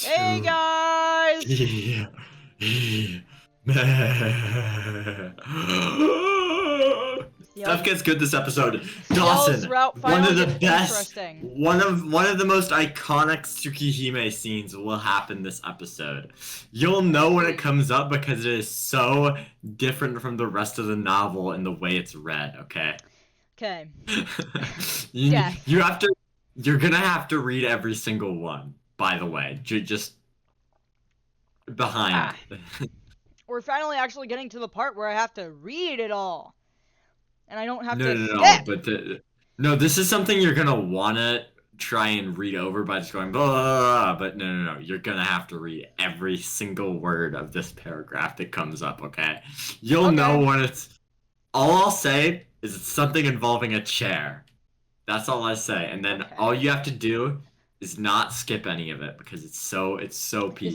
Hey guys! Stuff Ciel's, gets good this episode. Ciel's Dawson, route one finally of the gets best, interesting. one of the most iconic Tsukihime scenes will happen this episode. You'll know when it comes up because it is so different from the rest of the novel in the way it's read. Okay. Okay. you, Death. you have to. You're gonna have to read every single one. By the way, just behind. Ah, we're finally actually getting to the part where I have to read it all. And I don't have No, to no, no. skip! No, this is something you're gonna wanna try and read over by just going blah, blah, blah, but no, no, no. You're gonna have to read every single word of this paragraph that comes up. Okay, you'll know Okay. when it's. All I'll say is it's something involving a chair. That's all I say, and then Okay. all you have to do is not skip any of it because it's so Is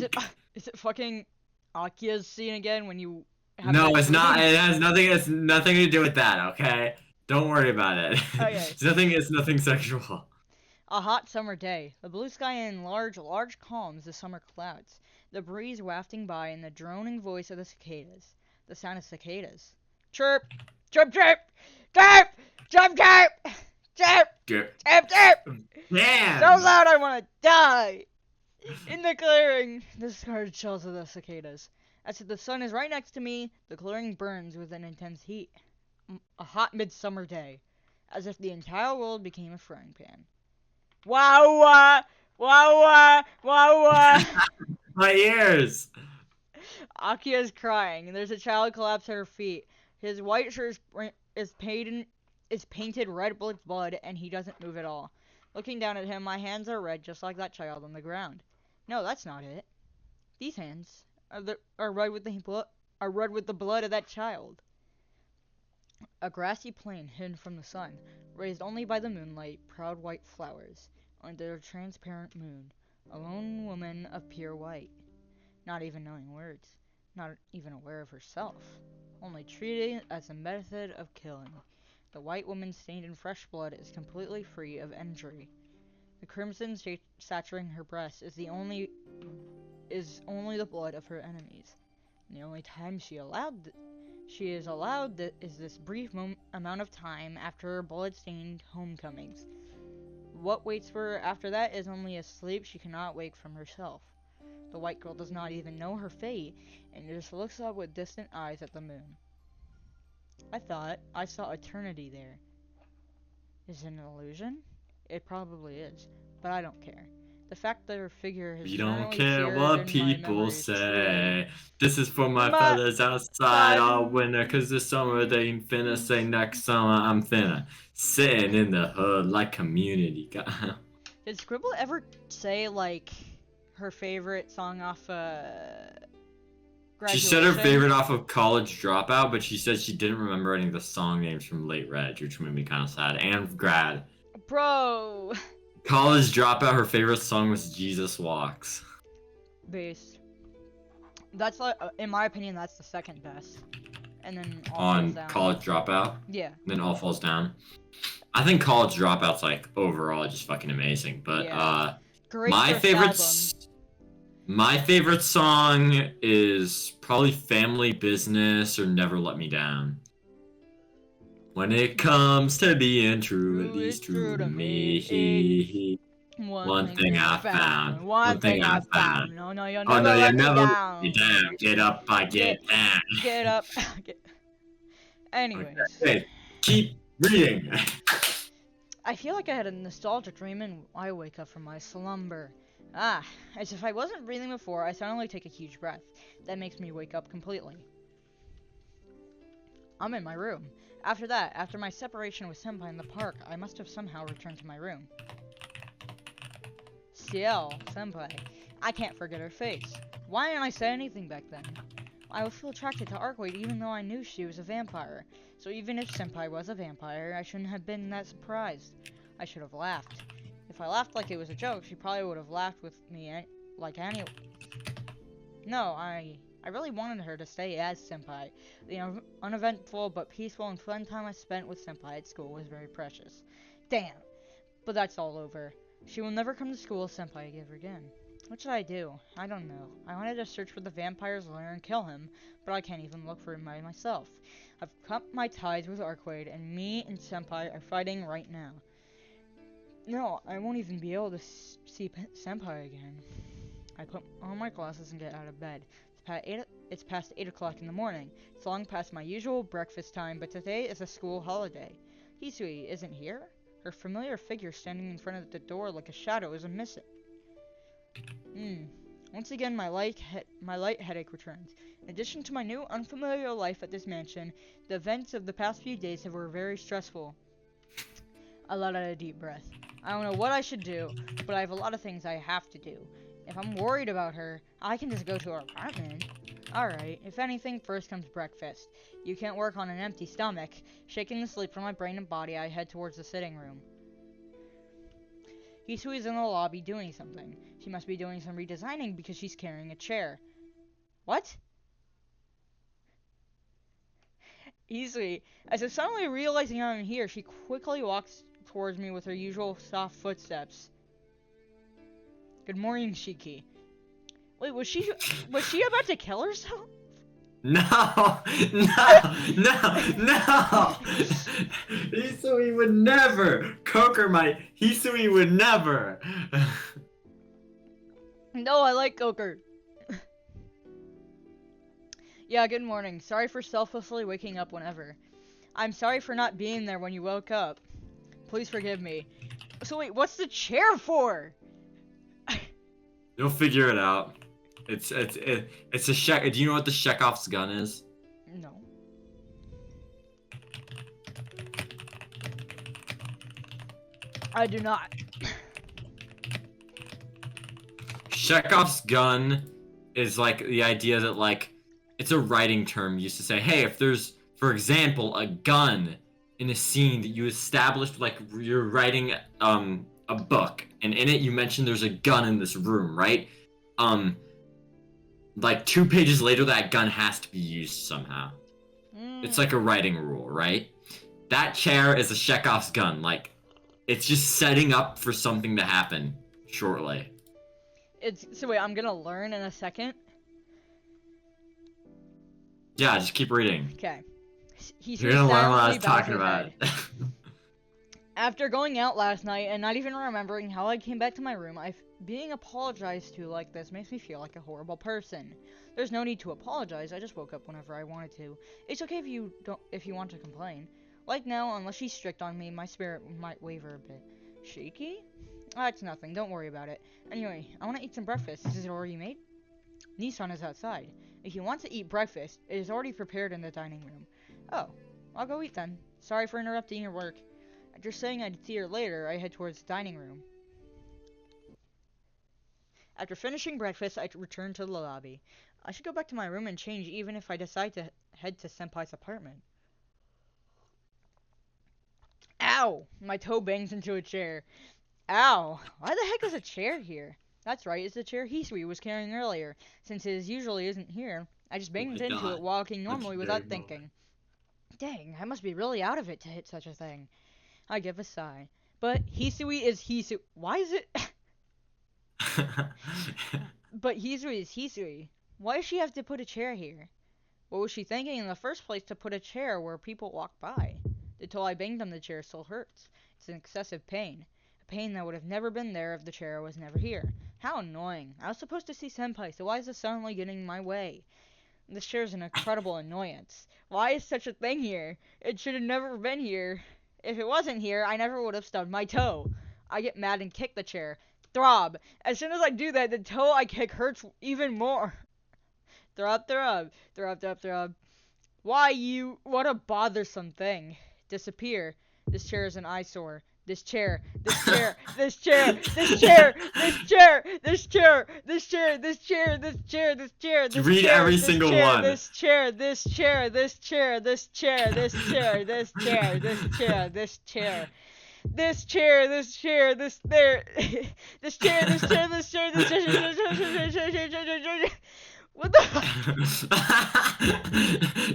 it peak. is it fucking Akia's scene again when you have No, that it's not. dream? It has nothing. It's nothing to do with that. Okay, don't worry about it. Okay. It's nothing. It's nothing sexual. A hot summer day. The blue sky in large calms the summer clouds. The breeze wafting by and the droning voice of the cicadas. The sound of cicadas. Chirp! Chirp chirp! Chirp! Chirp chirp! Chirp! Good. Chirp chirp! So Damn. loud I wanna die! In the clearing, the scarred shells of the cicadas. As if the sun is right next to me, the clearing burns with an intense heat. A hot midsummer day. As if the entire world became a frying pan. Wow! Wow! Wow! My ears. Akia is crying, and there's a child collapsed at her feet. His white shirt is painted red with blood, and he doesn't move at all. Looking down at him, my hands are red, just like that child on the ground. No, that's not it. These hands are red with the blood of that child. A grassy plain hidden from the sun, raised only by the moonlight, proud white flowers under a transparent moon. A lone woman of pure white. Not even knowing words, not even aware of herself, only treated as a method of killing. The white woman stained in fresh blood is completely free of injury. The crimson saturating her breast is only the blood of her enemies. And the only time she is allowed is this brief amount of time after her blood-stained homecomings. What waits for her after that is only a sleep she cannot wake from herself. The white girl does not even know her fate, and just looks up with distant eyes at the moon. I thought I saw eternity there. Is it an illusion? It probably is, but I don't care. The fact that her figure has We don't permanently care seared what in my people memory is true. say. This is for my My fellas outside all side. winter, cause this summer they ain't finna say next summer I'm finna. Sitting in the hood like community. Did Scribble ever say like her favorite song off She said her Graduation? favorite off of College Dropout, but she said she didn't remember any of the song names from Late Reg, which made me kind of sad. And Grad. Bro, College Dropout, her favorite song was Jesus Walks. based. That's like, in my opinion, that's the second best. And then all falls On down. College Dropout. Yeah. Then All Falls Down. I think College Dropout's like overall just fucking amazing. But Yeah. Great my first favorite album. my favorite song is probably Family Business or Never Let Me Down. When it comes to being true, at least true to me. One thing I found. One thing I found. No, no, you'll Oh never no, you let me never let me down. down. Get up, I get down. Get up. Anyways. Okay, keep reading. I feel like I had a nostalgic dream and I wake up from my slumber. Ah, as if I wasn't breathing before, I suddenly take a huge breath. That makes me wake up completely. I'm in my room. After my separation with Senpai in the park, I must have somehow returned to my room. Ciel, Senpai. I can't forget her face. Why didn't I say anything back then? I would feel attracted to Arcwade even though I knew she was a vampire. So even if Senpai was a vampire, I shouldn't have been that surprised. I should have laughed. If I laughed like it was a joke, she probably would have laughed with me like any. No, I really wanted her to stay as Senpai. The uneventful but peaceful and fun time I spent with Senpai at school was very precious. Damn. But that's all over. She will never come to school as Senpai ever again. What should I do? I don't know. I wanted to search for the vampire's lair and kill him, but I can't even look for him by myself. I've cut my ties with Arcade, and me and Senpai are fighting right now. No, I won't even be able to see Senpai again. I put on my glasses and get out of bed. It's past 8 o'clock in the morning. It's long past my usual breakfast time, but today is a school holiday. Hisui isn't here? Her familiar figure standing in front of the door like a shadow isn't missing. Once again, my light headache returns. In addition to my new unfamiliar life at this mansion, the events of the past few days were very stressful. I let out a deep breath. I don't know what I should do, but I have a lot of things I have to do. If I'm worried about her, I can just go to her apartment. Alright, if anything, first comes breakfast. You can't work on an empty stomach. Shaking the sleep from my brain and body, I head towards the sitting room. Hisui's in the lobby doing something. She must be doing some redesigning because she's carrying a chair. What? Hisui, as if suddenly realizing I'm here, she quickly walks towards me with her usual soft footsteps. Good morning, Shiki. Wait, was she about to kill herself? No! Hisui would never! Hisui would never! No, I like Koker. Yeah, good morning. Sorry for selflessly waking up whenever. I'm sorry for not being there when you woke up. Please forgive me. So wait, what's the chair for? You'll figure it out. It's a Chekhov. Do you know what the Chekhov's gun is? No. I do not. Chekhov's gun is like the idea that like it's a writing term used to say, hey, if there's, for example, a gun in a scene that you established, like you're writing a book, and in it you mentioned there's a gun in this room, right? Like 2 pages later, that gun has to be used somehow. It's like a writing rule, right? That chair is a Chekhov's gun. Like, it's just setting up for something to happen shortly. So wait, I'm gonna learn in a second. Yeah, just keep reading. Okay. You're gonna learn what I was talking about. After going out last night and not even remembering how I came back to my room, being apologized to like this makes me feel like a horrible person. There's no need to apologize. I just woke up whenever I wanted to. It's okay if you want to complain. Like now, unless she's strict on me, my spirit might waver a bit. Shaky? It's nothing. Don't worry about it. Anyway, I want to eat some breakfast. Is it already made? Nissan is outside. If you want to eat breakfast, it is already prepared in the dining room. Oh, I'll go eat then. Sorry for interrupting your work. After saying I'd see her later, I head towards the dining room. After finishing breakfast, I return to the lobby. I should go back to my room and change even if I decide to head to Senpai's apartment. Ow! My toe bangs into a chair. Ow! Why the heck is a chair here? That's right, it's the chair Hisui was carrying earlier. Since it usually isn't here, I just banged into it walking normally without thinking. Dang, I must be really out of it to hit such a thing. I give a sigh. But Hisui is Hisui. Why is it... But Hisui is Hisui. Why does she have to put a chair here? What was she thinking in the first place to put a chair where people walk by? The toe I banged on the chair still hurts. It's an excessive pain. A pain that would have never been there if the chair was never here. How annoying. I was supposed to see Senpai, so why is this suddenly getting in my way? This chair is an incredible annoyance. Why is such a thing here? It should have never been here. If it wasn't here, I never would have stubbed my toe. I get mad and kick the chair. Throb. As soon as I do that, the toe I kick hurts even more. Throb, throb. Throb, throb, throb. Why you? What a bothersome thing. Disappear. This chair is an eyesore. This chair, this chair, this chair, this chair, this chair, this chair, this chair, this chair, this chair, this chair, this Read every single one. This chair, this chair, this chair, this chair, this chair, this chair, this chair, this chair. This chair, this chair, this there, this chair, this chair, this chair, this chair, what the fuck?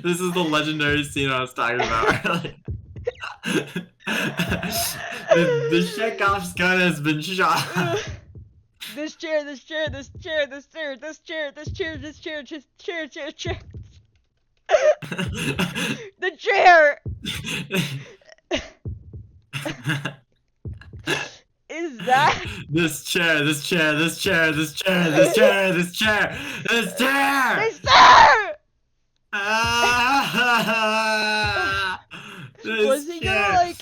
This is the legendary scene I was talking about. The Chekhov's gun has been shot. This chair, this chair, this chair, this chair, this chair, this chair, this chair, this chair, chair. The chair is that? This chair, this chair, this chair, this chair, this chair, this chair, this chair. This chair. Was he gonna like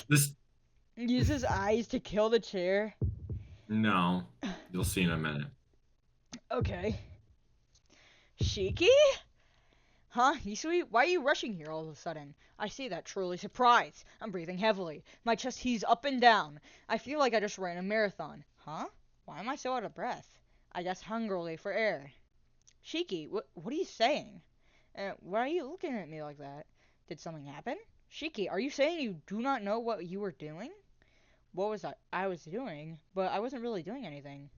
use his eyes to kill the chair? No, you'll see in a minute. Okay. Shiki? Huh? You sweet? Why are you rushing here all of a sudden? I see that, truly surprised. I'm breathing heavily. My chest heaves up and down. I feel like I just ran a marathon. Huh? Why am I so out of breath? I guess hungrily for air. Shiki, what are you saying? Why are you looking at me like that? Did something happen? Shiki, are you saying you do not know what you were doing? What was I was doing, but I wasn't really doing anything.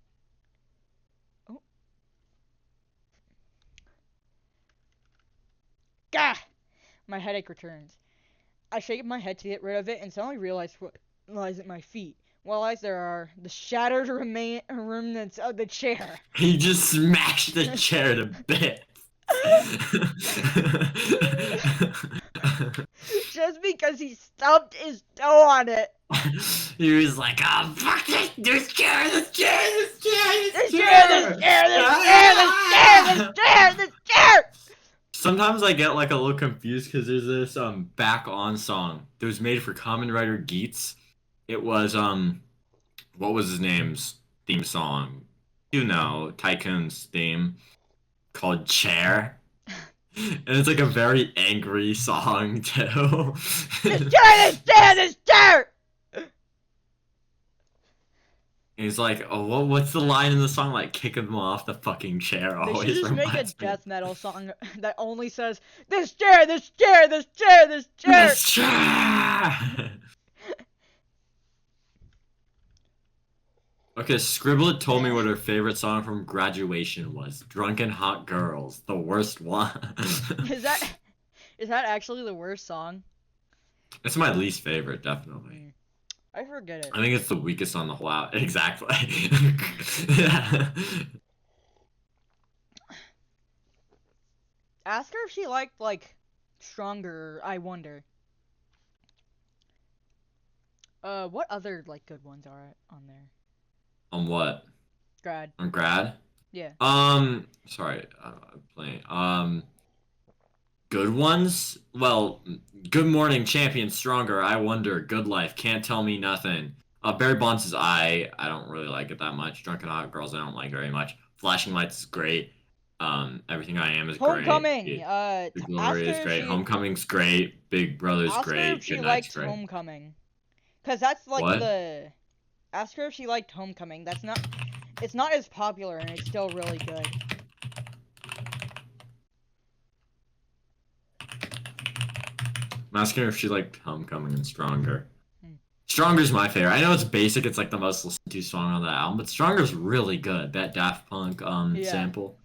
Oh. Gah! My headache returns. I shake my head to get rid of it and suddenly realize what lies at my feet. What lies there are the shattered remnants of the chair. He just smashed the chair to bits. Just because he stubbed his toe on it. He was like, oh, fuck it! This chair, this chair, this chair, this chair, this chair, this chair, this chair, this chair, this chair! Sometimes I get like a little confused because there's this back on song that was made for Kamen Rider Geats. It was what was his name's theme song? You know, Tycoon's theme called Chair. And it's like a very angry song too. This chair, this chair, this chair! He's like, oh, what's the line in the song? Like, kicking them off the fucking chair. They Always should just make a reminds me. death metal song that only says, this chair, this chair, this chair, this chair! This chair! Okay, Scribblet told me what her favorite song from graduation was. Drunken Hot Girls, the worst one. Is that actually the worst song? It's my least favorite, definitely. I forget it. I think it's the weakest on the whole album. Exactly. Ask her if she liked, like, Stronger, I wonder. What other, like, good ones are on there? On what? Grad. On Grad? Yeah. Sorry, I'm playing. Good ones? Well, Good Morning Champion, Stronger, I Wonder, Good Life, Can't Tell Me Nothing. Barry Bonds' I don't really like it that much. Drunken Hot Girls I don't like very much. Flashing Lights is great. Everything I Am is Homecoming. great. The Glory is great. Homecoming's great. Big Brother's great. She Good liked Night's great. Homecoming. Cause that's like What? Ask her if she liked Homecoming. It's not as popular and it's still really good. I'm asking her if she liked Homecoming and Stronger. Stronger's my favorite. I know it's basic, it's like the most listened to song on that album, but Stronger's really good. That Daft Punk sample.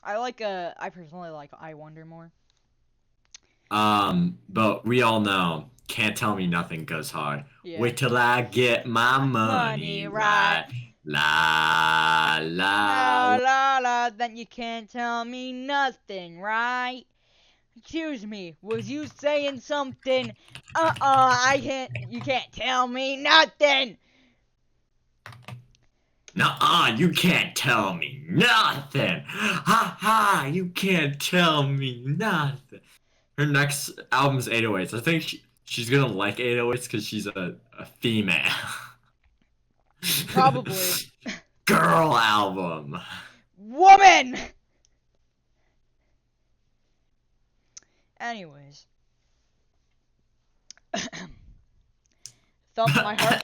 I personally like I Wonder more. But we all know Can't Tell Me Nothing goes hard. Yeah. Wait till I get my money right. La la. La la la, then you can't tell me nothing, right? Excuse me, was you saying something? You can't tell me nothing! Nuh-uh, you can't tell me nothing! Ha ha, you can't tell me nothing! Her next album's 808s. I think she's gonna like 808s because she's a female. Probably. Girl album! Woman! Anyways. Thump my heart.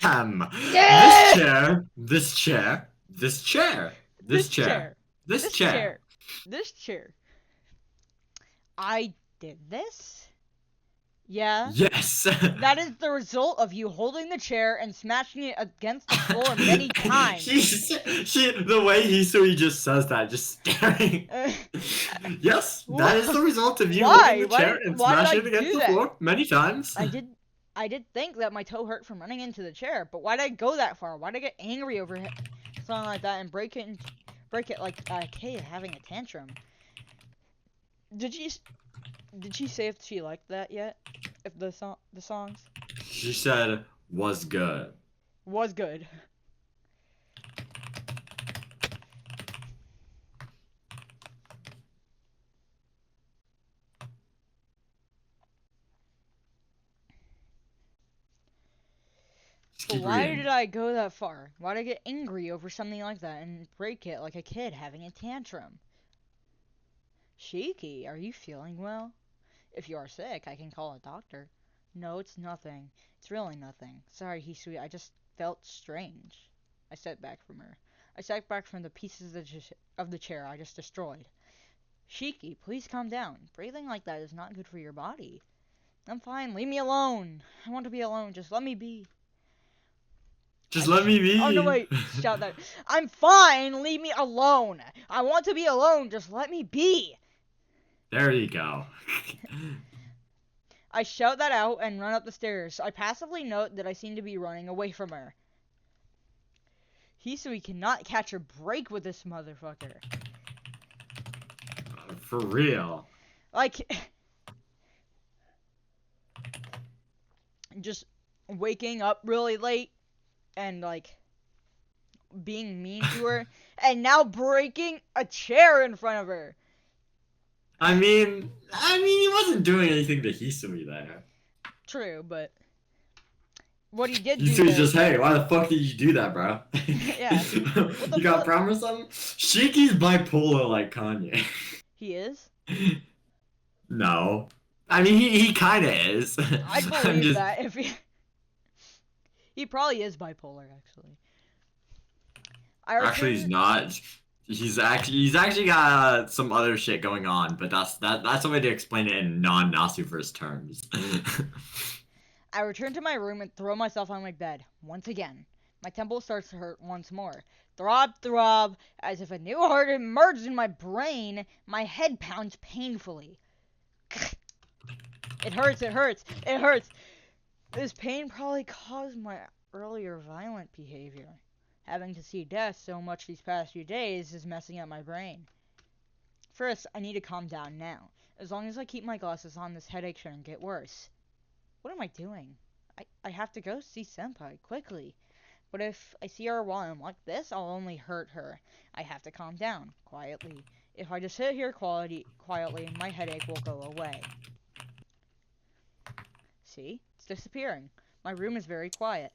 Yeah! This chair. I did this? Yeah. Yes. That is the result of you holding the chair and smashing it against the floor many times. The way he just says that, just staring. Yes, that is the result of you holding the chair and smashing it against the floor many times. I did think that my toe hurt from running into the chair, but why did I go that far? Why did I get angry over song like that and break it like a kid having a tantrum. Did she say if she liked that yet? If the songs? She said was good. Was good. But why did I go that far? Why did I get angry over something like that and break it like a kid having a tantrum? Shiki, are you feeling well? If you are sick, I can call a doctor. No, it's nothing. It's really nothing. Sorry, Hisui, I just felt strange. I sat back from her. I sat back from the pieces of the chair I just destroyed. Shiki, please calm down. Breathing like that is not good for your body. I'm fine. Leave me alone. I want to be alone. Just let me be. Just let me be. Oh, no, wait. Shout that. I'm fine. Leave me alone. I want to be alone. Just let me be. There you go. I shout that out and run up the stairs. I passively note that I seem to be running away from her. Hisui cannot catch a break with this motherfucker. For real. Like, just waking up really late and, like, being mean to her, and now breaking a chair in front of her. I mean, he wasn't doing anything to Hisui there. True, but what he did do. Hisui's just, hey, why the fuck did you do that, bro? Yeah. You got a problem or something? Shiki's bipolar like Kanye. He is? No. I mean, he kind of is. I'd believe that if he... He probably is bipolar, actually. Actually, he's not. He's actually got some other shit going on, but that's the way to explain it in non-Nasuverse terms. I return to my room and throw myself on my bed once again. My temple starts to hurt once more. Throb, throb, as if a new heart emerged in my brain. My head pounds painfully. It hurts, it hurts, it hurts. This pain probably caused my earlier violent behavior. Having to see death so much these past few days is messing up my brain. First, I need to calm down now. As long as I keep my glasses on, this headache shouldn't get worse. What am I doing? I have to go see Senpai, quickly. But if I see her while I'm like this, I'll only hurt her. I have to calm down, quietly. If I just sit here quietly, my headache will go away. See? It's disappearing. My room is very quiet.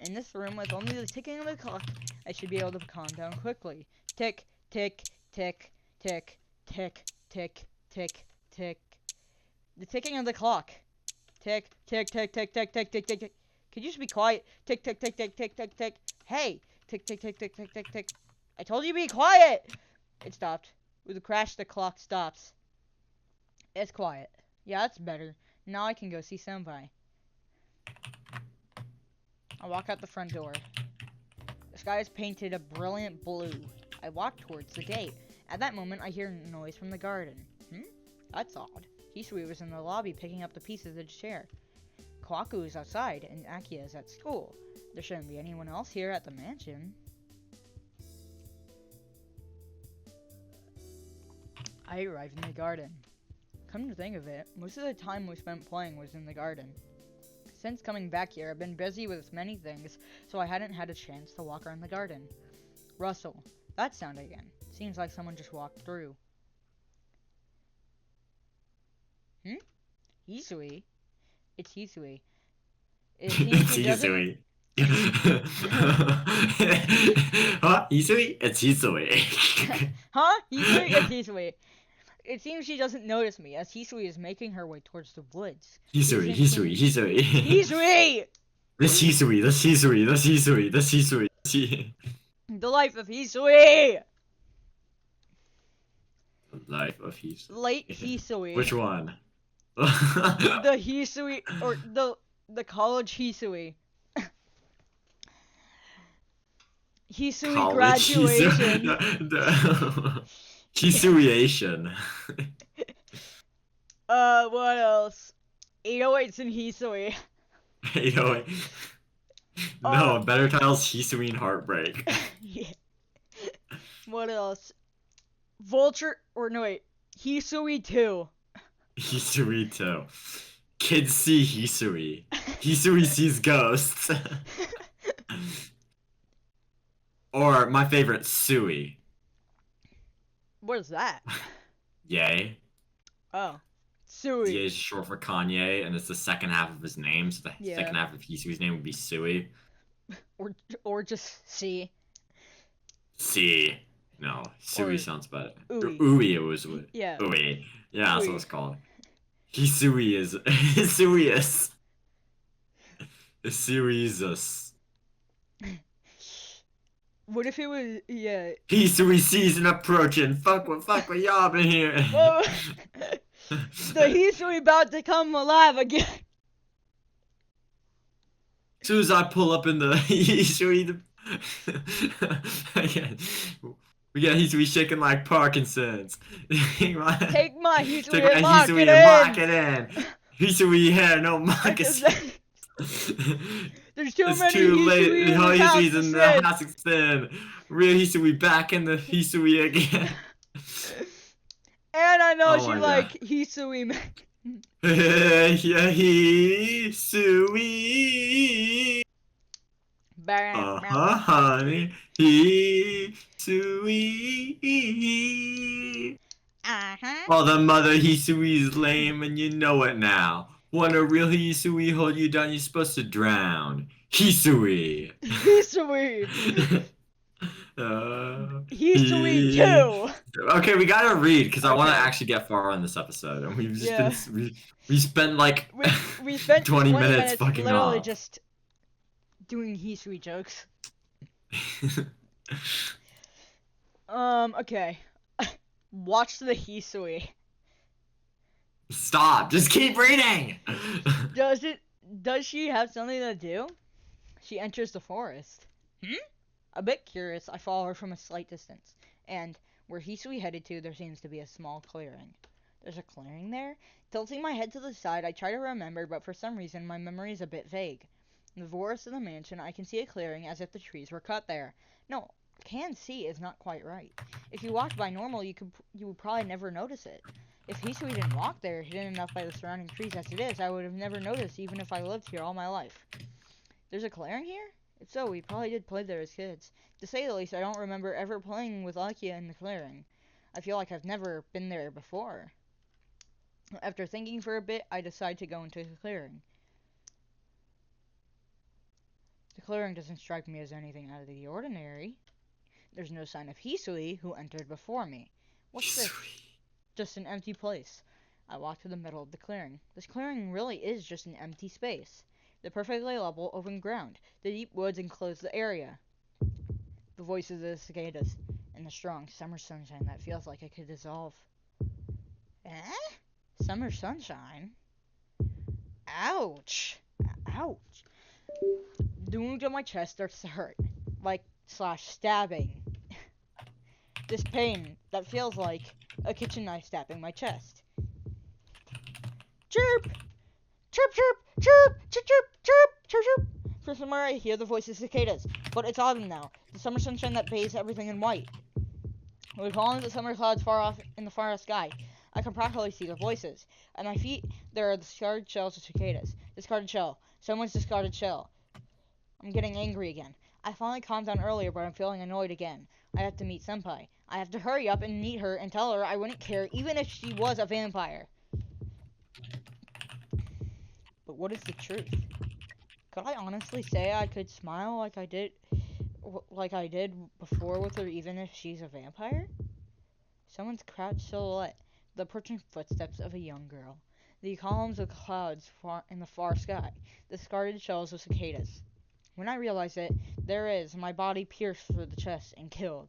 In this room, with only the ticking of the clock, I should be able to calm down quickly. Tick, tick, tick, tick, tick, tick, tick, tick. The ticking of the clock. Tick, tick, tick, tick, tick, tick, tick, tick, tick. Could you just be quiet? Tick, tick, tick, tick, tick, tick, tick. Hey! Tick, tick, tick, tick, tick, tick, tick. I told you to be quiet! It stopped. With a crash, the clock stops. It's quiet. Yeah, that's better. Now I can go see Senpai. I walk out the front door. The sky is painted a brilliant blue. I walk towards the gate. At that moment, I hear a noise from the garden. That's odd. Hisui was in the lobby picking up the pieces of the chair. Kawaku is outside, and Akia is at school. There shouldn't be anyone else here at the mansion. I arrived in the garden. Come to think of it, most of the time we spent playing was in the garden. Since coming back here, I've been busy with many things, so I hadn't had a chance to walk around the garden. Rustle. That sound again. Seems like someone just walked through. Hisui? It's Hisui. It's Hisui. Huh? Hisui? It's Hisui. Huh? Hisui? It's Hisui. It seems she doesn't notice me, as Hisui is making her way towards the woods. Hisui. Hisui! This Hisui. The life of Hisui! The life of Hisui. Late Hisui. Which one? The Hisui, or the college Hisui. Hisui College graduation. Hisuiation. What else? 808s in Hisui. 808. No, better title's Hisuian Heartbreak. Yeah. What else? Vulture, or no wait, Hisui 2. Hisui too. Kids see Hisui. Hisui sees ghosts. Or my favorite, Sui. What is that? Yay. Oh, Yay Sui. is short for Kanye, and it's the second half of his name, so the Yeah, second half of Hisui's name would be Sui. or just C. See. No, Sui Or sounds better. Or Ui. Ui, it was. Yeah, Ui. Yeah, that's what Ui. it's called. Hisui is. Hisui is. Hisui is us. What if it was, yeah. Hisui season approaching. Fuck what y'all been here. Whoa. The Hisui about to come alive again. As soon as I pull up in the Hisui, we got Hisui shaking like Parkinson's. Take my Take Hisui my and mock Hisui it and mock in. it in. Hisui hair, no Because moccasins. there's too It's many too late. Hisui in this house Hisui's to in the sin. house extend. Real Hisui back in the Hisui again. And I know Oh she my like god. Hisui. Yeah, Hisui. Uh-huh, honey. Hisui. Uh-huh. Well, the mother Hisui's lame, and you know it now. When a real Hisui hold you down, you're supposed to drown. Hisui. Hisui. Hisui He... 2. Okay, we gotta read because I want to Okay. actually get far on this episode, and we've just Yeah. we spent like We spent 20 minutes fucking literally off. just doing Hisui jokes. Okay. Watch the Hisui. Stop! Just keep reading. Does she have something to do? She enters the forest. A bit curious, I follow her from a slight distance, and where Hisui headed to, there seems to be a small clearing. There's a clearing there? Tilting my head to the side, I try to remember, but for some reason my memory is a bit vague. In the forest of the mansion, I can see a clearing as if the trees were cut there. No, can see is not quite right. If you walked by normal, you would probably never notice it. If Hisui didn't walk there, hidden enough by the surrounding trees as it is, I would have never noticed even if I lived here all my life. There's a clearing here? If so, we probably did play there as kids. To say the least, I don't remember ever playing with Akia in the clearing. I feel like I've never been there before. After thinking for a bit, I decide to go into the clearing. The clearing doesn't strike me as anything out of the ordinary. There's no sign of Hisui, who entered before me. What's this? Just an empty place. I walk to the middle of the clearing. This clearing really is just an empty space. The perfectly level, open ground. The deep woods enclose the area. The voices of the cicadas, and the strong summer sunshine that feels like it could dissolve. Eh? Summer sunshine? Ouch! Ouch! The wound on my chest starts to hurt. Stabbing. This pain that feels like a kitchen knife stabbing my chest. Chirp! Chirp, chirp, chirp, chirp, chirp, chirp, chirp, chirp. From somewhere I hear the voices of cicadas, but it's autumn now. The summer sunshine that bathes everything in white. Recalling the summer clouds far off in the far sky, I can practically see the voices. At my feet, there are the discarded shells of cicadas. Discarded shell. Someone's discarded shell. I'm getting angry again. I finally calmed down earlier, but I'm feeling annoyed again. I have to meet Senpai. I have to hurry up and meet her and tell her I wouldn't care even if she was a vampire. But what is the truth? Could I honestly say I could smile like I did before with her even if she's a vampire? Someone's crouched silhouette, the approaching footsteps of a young girl. The columns of clouds far in the far sky, the discarded shells of cicadas. When I realize it, there is my body pierced through the chest and killed.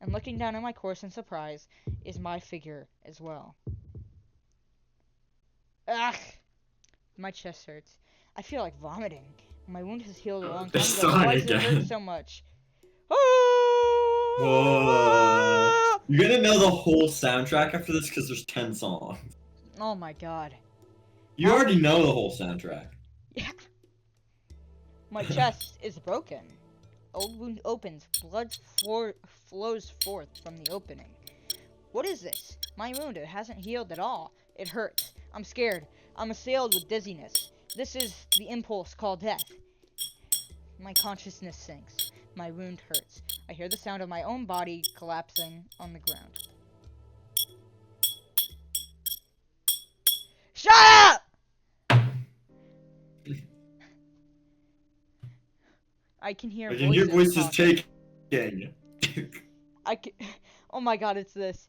And looking down at my corpse in surprise is my figure as well. Ugh! My chest hurts. I feel like vomiting. My wound has healed a long time ago. Why does it hurt so much? Whoa. You're gonna know the whole soundtrack after this because there's 10 songs. Oh my god. You already know the whole soundtrack. Yeah. My chest is broken. old wound opens. Blood flows forth from the opening. What is this? My wound, it hasn't healed at all. It hurts. I'm scared. I'm assailed with dizziness. This is the impulse called death. My consciousness sinks. My wound hurts. I hear the sound of my own body collapsing on the ground. Shut up! I can hear voices talking. taking. I can... Oh my god, it's this.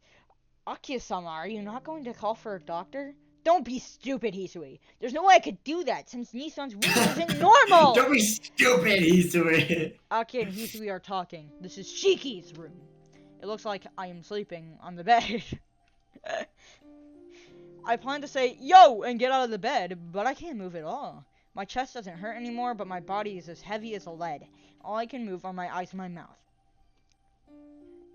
Akiya-sama, are you not going to call for a doctor? Don't be stupid, Hisui. There's no way I could do that since Nissan's wound isn't normal! Don't be stupid, Hisui! Akiya and Hisui are talking. This is Shiki's room. It looks like I am sleeping on the bed. I plan to say, yo, and get out of the bed, but I can't move at all. My chest doesn't hurt anymore, but my body is as heavy as a lead. All I can move are my eyes and my mouth.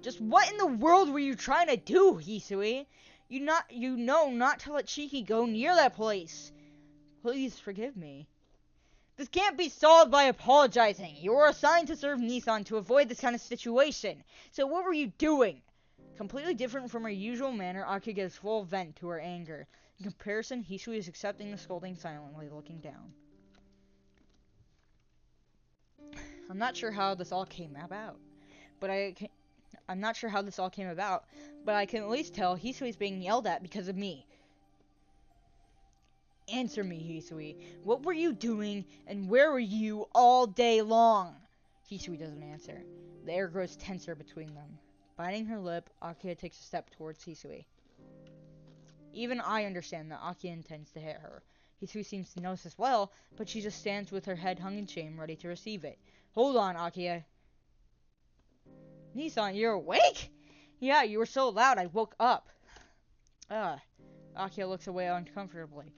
Just what in the world were you trying to do, Hisui? You know not to let Shiki go near that place. Please forgive me. This can't be solved by apologizing. You were assigned to serve Nissan to avoid this kind of situation. So what were you doing? Completely different from her usual manner, Aki gives full vent to her anger. In comparison, Hisui is accepting the scolding silently, looking down. I'm not sure how this all came about, but I can at least tell Hisui's being yelled at because of me. Answer me, Hisui. What were you doing, and where were you all day long? Hisui doesn't answer. The air grows tenser between them. Biting her lip, Akiya takes a step towards Hisui. Even I understand that Akiya intends to hit her. Hisui seems to notice as well, but she just stands with her head hung in shame, ready to receive it. Hold on, Akiya. Nissan, you're awake? Yeah, you were so loud I woke up. Akiya looks away uncomfortably.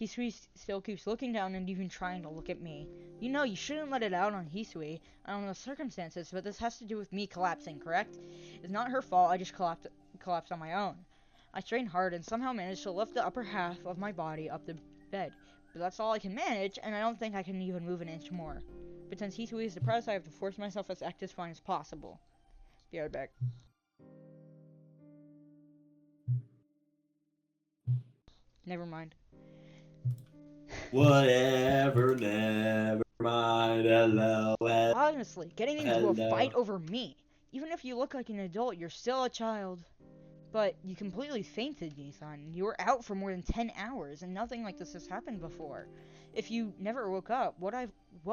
Hisui still keeps looking down and even trying to look at me. You know, you shouldn't let it out on Hisui. I don't know the circumstances, but this has to do with me collapsing, correct? It's not her fault, I just collapsed on my own. I strained hard and somehow managed to lift the upper half of my body up the bed. But that's all I can manage, and I don't think I can even move an inch more. But since Hisui is depressed, I have to force myself to act as fine as possible. Be right back. Never mind. Whatever, never mind. Hello. Honestly, getting into a fight over me. Even if you look like an adult, you're still a child. But you completely fainted, Nissan. You were out for more than 10 hours, and nothing like this has happened before. If you never woke up, what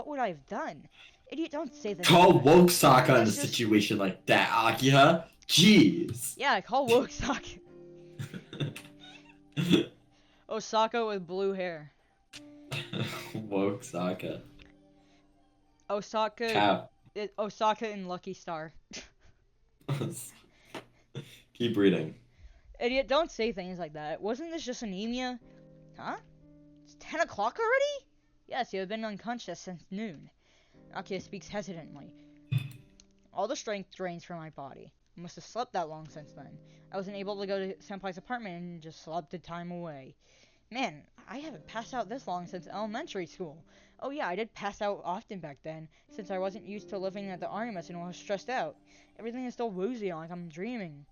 would I have done? Idiot, don't say that. Call woke Sokka in a situation like that, Akiha. Jeez. Yeah, call woke Sokka. Osaka with blue hair. Woke Sokka. Osaka and Lucky Star. Keep reading. Idiot, don't say things like that. Wasn't this just anemia? Huh? It's 10 o'clock already? Yes, you have been unconscious since noon. Akiya speaks hesitantly. All the strength drains from my body. I must have slept that long since then. I wasn't able to go to Senpai's apartment and just slept the time away. Man, I haven't passed out this long since elementary school. Oh yeah, I did pass out often back then, since I wasn't used to living at the Arimas and was stressed out. Everything is still woozy, like I'm dreaming.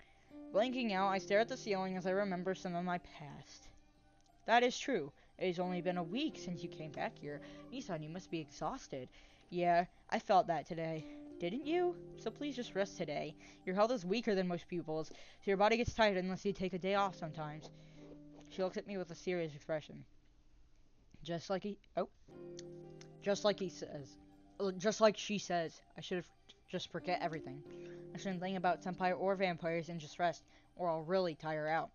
Blinking out, I stare at the ceiling as I remember some of my past. That is true. It has only been a week since you came back here. Nissan, you must be exhausted. Yeah, I felt that today. Didn't you? So please just rest today. Your health is weaker than most people's, so your body gets tired unless you take a day off sometimes. She looks at me with a serious expression. Just like she says, I should have just forget everything. I shouldn't think about senpai or vampires and just rest, or I'll really tire out.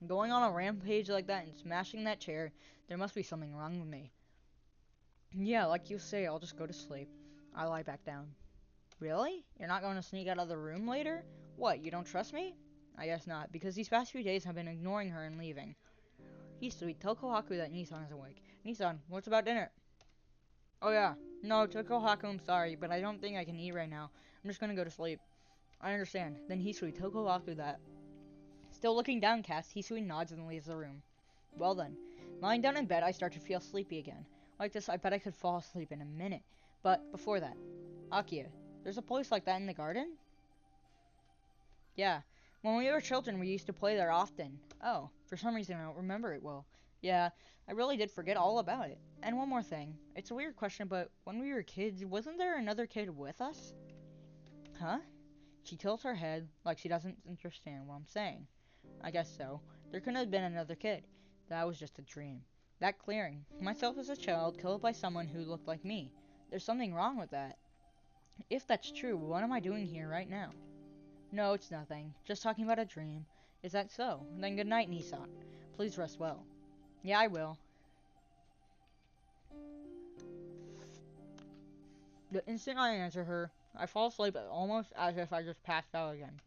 Going on a rampage like that and smashing that chair, there must be something wrong with me. Yeah, like you say, I'll just go to sleep. I lie back down. Really? You're not going to sneak out of the room later? What, you don't trust me? I guess not, because these past few days I've been ignoring her and leaving. Hisui, tell Kohaku that Nissan is awake. Nissan, what's about dinner? Oh yeah, no, to Kohaku, I'm sorry, but I don't think I can eat right now. I'm just gonna go to sleep. I understand. Then Hisui, tell Kohaku that. Still looking downcast, Hisui nods and leaves the room. Well then, lying down in bed, I start to feel sleepy again. Like this, I bet I could fall asleep in a minute. But before that, Akia, there's a place like that in the garden? Yeah. When we were children, we used to play there often. Oh, for some reason I don't remember it well. Yeah, I really did forget all about it. And one more thing. It's a weird question, but when we were kids, wasn't there another kid with us? Huh? She tilts her head like she doesn't understand what I'm saying. I guess so. There couldn't have been another kid. That was just a dream. That clearing. Myself as a child killed by someone who looked like me. There's something wrong with that. If that's true, what am I doing here right now? No, it's nothing. Just talking about a dream. Is that so? Then good night, Nissan. Please rest well. Yeah, I will. The instant I answer her, I fall asleep almost as if I just passed out again.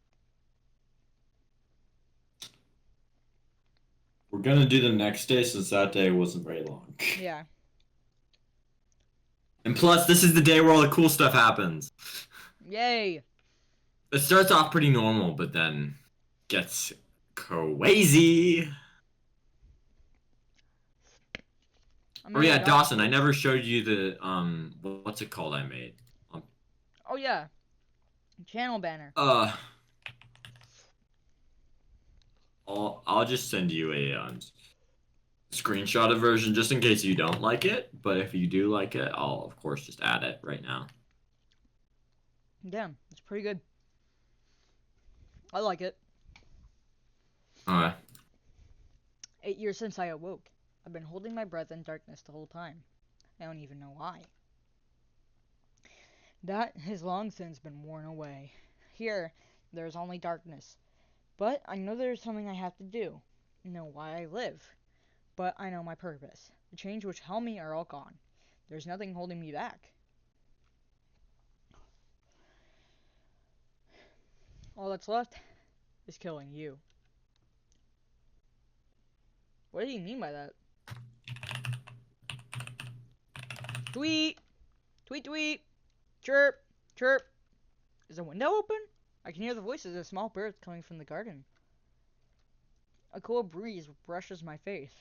We're gonna do the next day since that day wasn't very long. Yeah. And plus, this is the day where all the cool stuff happens. Yay! It starts off pretty normal, but then gets crazy. Oh yeah, Dawson, I never showed you the what's it called I made? Oh yeah. Channel banner. I'll just send you a screenshotted version just in case you don't like it, but if you do like it, I'll of course just add it right now. Damn, it's pretty good. I like it. Alright. 8 years since I awoke. I've been holding my breath in darkness the whole time. I don't even know why. That has long since been worn away. Here, there's only darkness. But I know there's something I have to do. I know why I live. But I know my purpose. The change which held me are all gone. There's nothing holding me back. All that's left is killing you. What do you mean by that? Tweet! Tweet, tweet! Chirp! Chirp! Is the window open? I can hear the voices of small birds coming from the garden. A cool breeze brushes my face.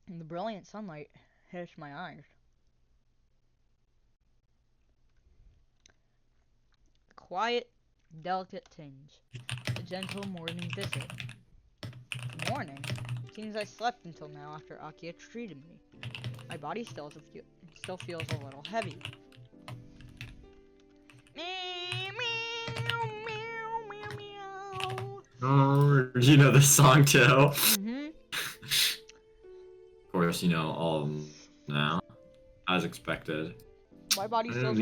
And the brilliant sunlight hits my eyes. A quiet, delicate tinge. A gentle morning visit. Morning? Seems I slept until now after Akia treated me. My body still feels a little heavy. Oh, you know the song too? Mm-hmm. Of course, you know all of them now, as expected. My body still,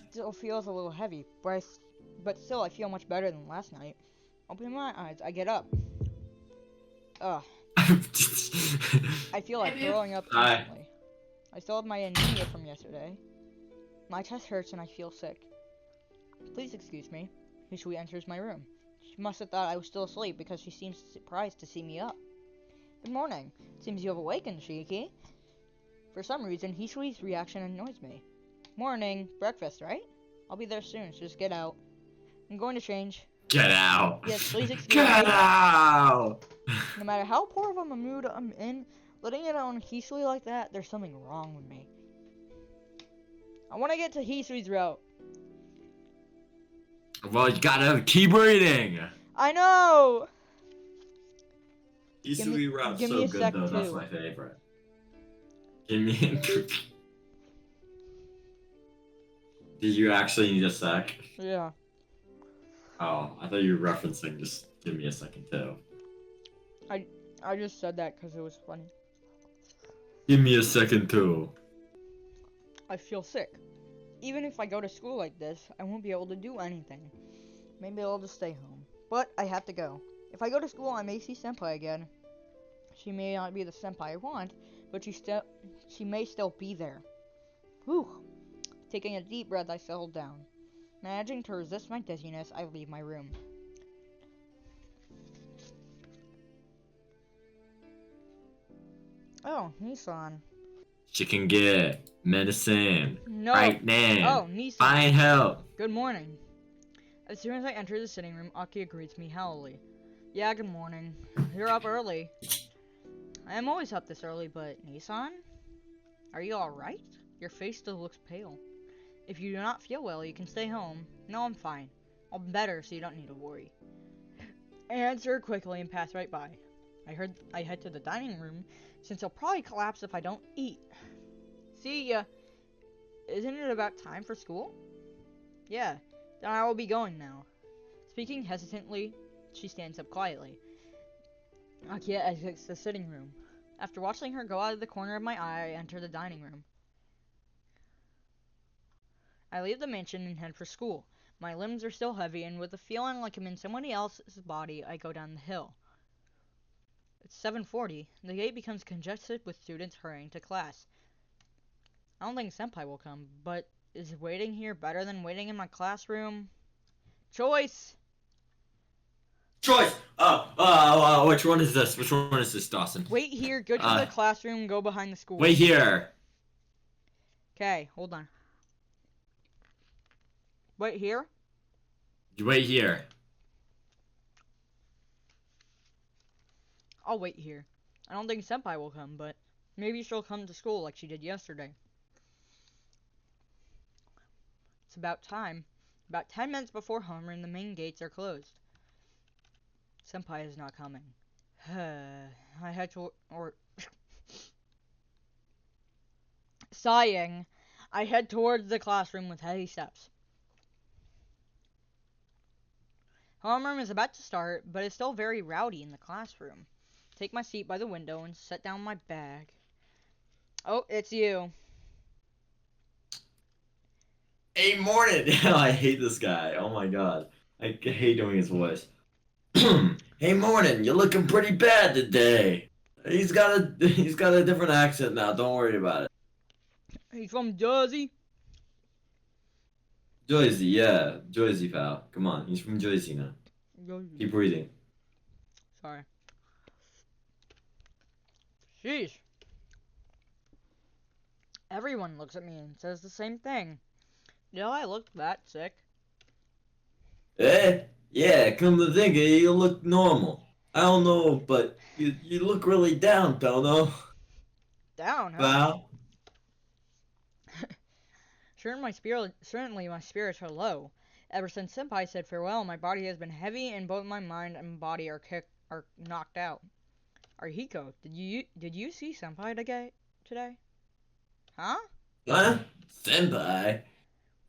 still feels a little heavy, but still I feel much better than last night. Opening my eyes, I get up. Ugh. I feel like throwing up instantly. I still have my anemia from yesterday. My chest hurts and I feel sick. Please excuse me. Hisui enters my room. She must have thought I was still asleep because she seems surprised to see me up. Good morning. Seems you have awakened, Shiki. For some reason, Hisui's reaction annoys me. Morning. Breakfast, right? I'll be there soon, so just get out. I'm going to change. Get out. Yes, please excuse me. Get out! No matter how poor of a mood I'm in, letting it on Hisui like that, there's something wrong with me. I want to get to Hisui's route. Well, you gotta keep reading. I know! Hisui route's so good though, that's my favorite. Give me Did you actually need a sec? Yeah. Oh, I thought you were referencing just give me a second too. I just said that because it was funny. Give me a second too. I feel sick. Even if I go to school like this, I won't be able to do anything. Maybe I'll just stay home. But I have to go. If I go to school, I may see Senpai again. She may not be the Senpai I want, but she may still be there. Whew. Taking a deep breath, I settle down. Managing to resist my dizziness, I leave my room. Oh, Nissan. She can get medicine. No. Right now. Oh, Nissan. Find help. Good morning. As soon as I enter the sitting room, Akia greets me howily. Yeah, good morning. You're up early. I am always up this early, but Nissan? Are you alright? Your face still looks pale. If you do not feel well, you can stay home. No, I'm fine. I'm better, so you don't need to worry. I answer quickly and pass right by. I head to the dining room, since I'll probably collapse if I don't eat. See ya. Isn't it about time for school? Yeah, then I will be going now. Speaking hesitantly, she stands up quietly. Akia exits the sitting room. After watching her go out of the corner of my eye, I enter the dining room. I leave the mansion and head for school. My limbs are still heavy, and with a feeling like I'm in somebody else's body, I go down the hill. It's 7:40. The gate becomes congested with students hurrying to class. I don't think Senpai will come, but is waiting here better than waiting in my classroom? Choice! Choice! Which one is this? Which one is this, Dawson? Wait here, go to the classroom, go behind the school. Wait here. Okay, hold on. Wait here? You wait here. I'll wait here. I don't think Senpai will come, but maybe she'll come to school like she did yesterday. It's about time. About 10 minutes before homeroom, and the main gates are closed. Senpai is not coming. I had to... Sighing, I head towards the classroom with heavy steps. Homeroom is about to start, but it's still very rowdy in the classroom. Take my seat by the window and set down my bag. Oh, it's you. Hey, morning! I hate this guy. Oh my god. I hate doing his voice. Hey, morning! You're looking pretty bad today. He's got a different accent now. Don't worry about it. He's from Jersey. Jersey, yeah. Jersey, pal. Come on. He's from Jersey now. Keep reading. Sorry. Sheesh. Everyone looks at me and says the same thing. Do I look that sick? Eh? Yeah, come to think of it, you look normal. I don't know, but you look really down, Tono. Down, huh? Pal? Certainly my spirits are low. Ever since Senpai said farewell, my body has been heavy, and both my mind and body are knocked out. Arihiko, did you see Senpai today? Huh? Huh? Senpai?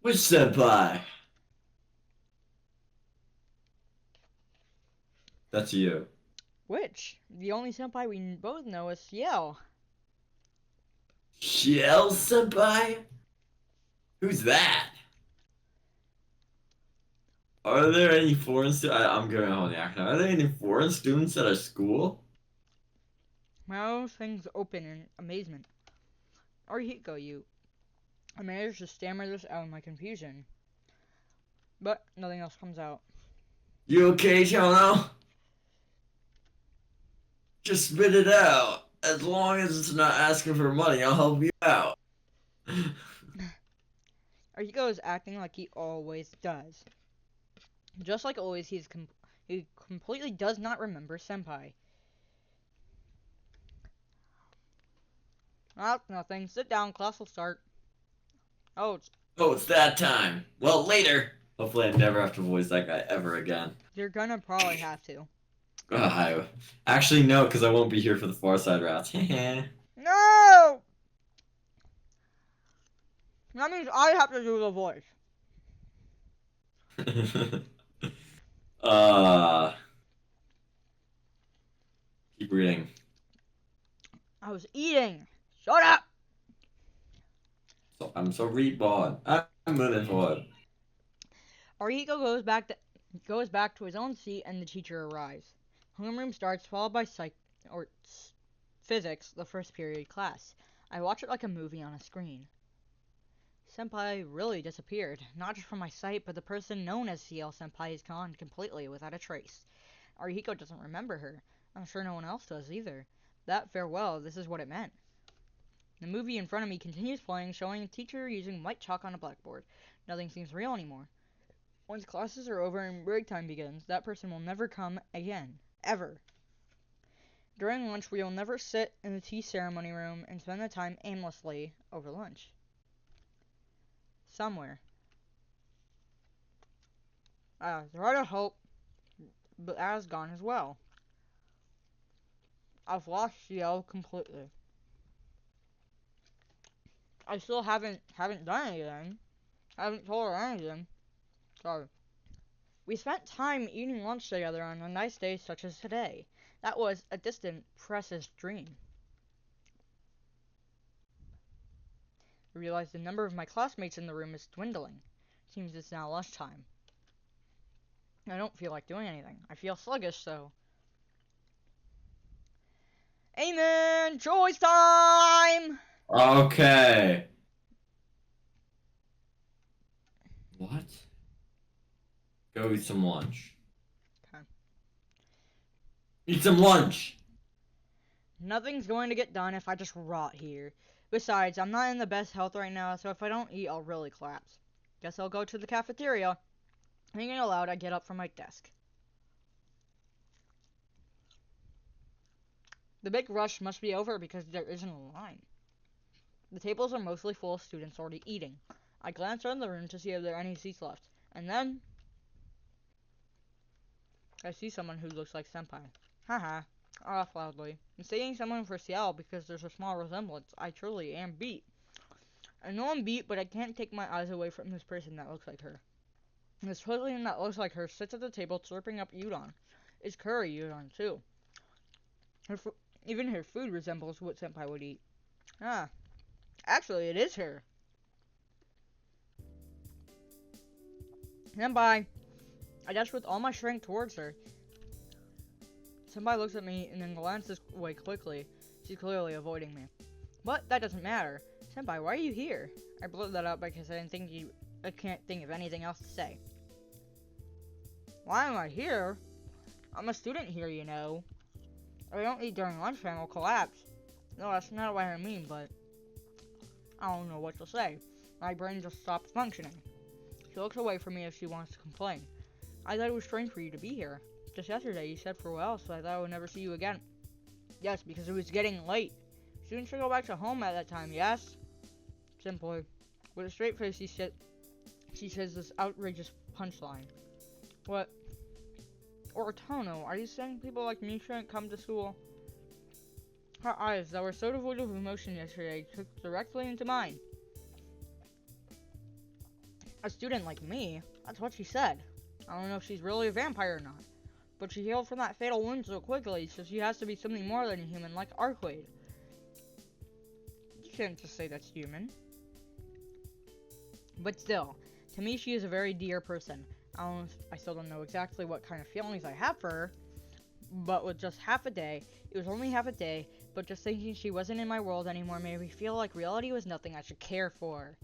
Which senpai? That's you. Which? The only Senpai we both know is Ciel. Ciel senpai? Who's that? Are there any foreign students? I'm going on the accent. Are there any foreign students at our school? My mouth things open in amazement. Arihiko, I managed to stammer this out in my confusion. But nothing else comes out. You okay, Tono? Just spit it out. As long as it's not asking for money, I'll help you out. Arihiko is acting like he always does. Just like always, he completely does not remember Senpai. That's nothing. Sit down, class will start. Oh, It's that time. Well, later. Hopefully I never have to voice that guy ever again. you're gonna probably have to. Actually, no, because I won't be here for the Far Side route. No! That means I have to do the voice. Keep reading. I was eating. Shut up! So I'm so reborn. I'm moving forward. Arihiko goes back to his own seat, and the teacher arrives. Homeroom starts, followed by physics, the first period class. I watch it like a movie on a screen. Senpai really disappeared. Not just from my sight, but the person known as Ciel Senpai is gone completely without a trace. Arihiko doesn't remember her. I'm sure no one else does either. That farewell, this is what it meant. The movie in front of me continues playing, showing a teacher using white chalk on a blackboard. Nothing seems real anymore. Once classes are over and break time begins, that person will never come again. Ever. During lunch, we will never sit in the tea ceremony room and spend the time aimlessly over lunch. somewhere. The heart of hope, but that is gone as well. I've lost Ciel completely. I still haven't done anything. I haven't told her anything. Sorry. We spent time eating lunch together on a nice day such as today. That was a distant, precious dream. I realized the number of my classmates in the room is dwindling. Seems it's now lunchtime. I don't feel like doing anything. I feel sluggish, so... Amen! Choice time! Okay. What? Go eat some lunch. Okay. Eat some lunch! Nothing's going to get done if I just rot here. Besides, I'm not in the best health right now, so if I don't eat, I'll really collapse. Guess I'll go to the cafeteria. Thinking aloud, I get up from my desk. The big rush must be over because there isn't a line. The tables are mostly full of students already eating. I glance around the room to see if there are any seats left. And then... I see someone who looks like Senpai. Haha. I laugh loudly. Mistaking someone for Ciel because there's a small resemblance. I truly am beat. I know I'm beat, but I can't take my eyes away from this person that looks like her. This person that looks like her sits at the table slurping up udon. It's curry udon, too. Even her food resembles what Senpai would eat. Ah, actually, it is her. Senpai! I dash with all my strength towards her. Senpai looks at me and then glances away quickly. She's clearly avoiding me. But that doesn't matter. Senpai, why are you here? I blurted that out because I can't think of anything else to say. Why am I here? I'm a student here, you know. I don't eat during lunchtime, I'll collapse. No, that's not what I mean, but I don't know what to say. My brain just stopped functioning. She looks away from me as she wants to complain. I thought it was strange for you to be here. Just yesterday you said farewell, so I thought I would never see you again. Yes, because it was getting late. Students should go back to home at that time, yes? Simply. With a straight face, she says this outrageous punchline. What? Or Tono, are you saying people like me shouldn't come to school? Her eyes, that were so devoid of emotion yesterday, took directly into mine. A student like me? That's what she said. I don't know if she's really a vampire or not. But she healed from that fatal wound so quickly, so she has to be something more than a human, like Arcade. You can't just say that's human. But still, to me she is a very dear person. I still don't know exactly what kind of feelings I have for her, but with just half a day, it was only half a day, but just thinking she wasn't in my world anymore made me feel like reality was nothing I should care for.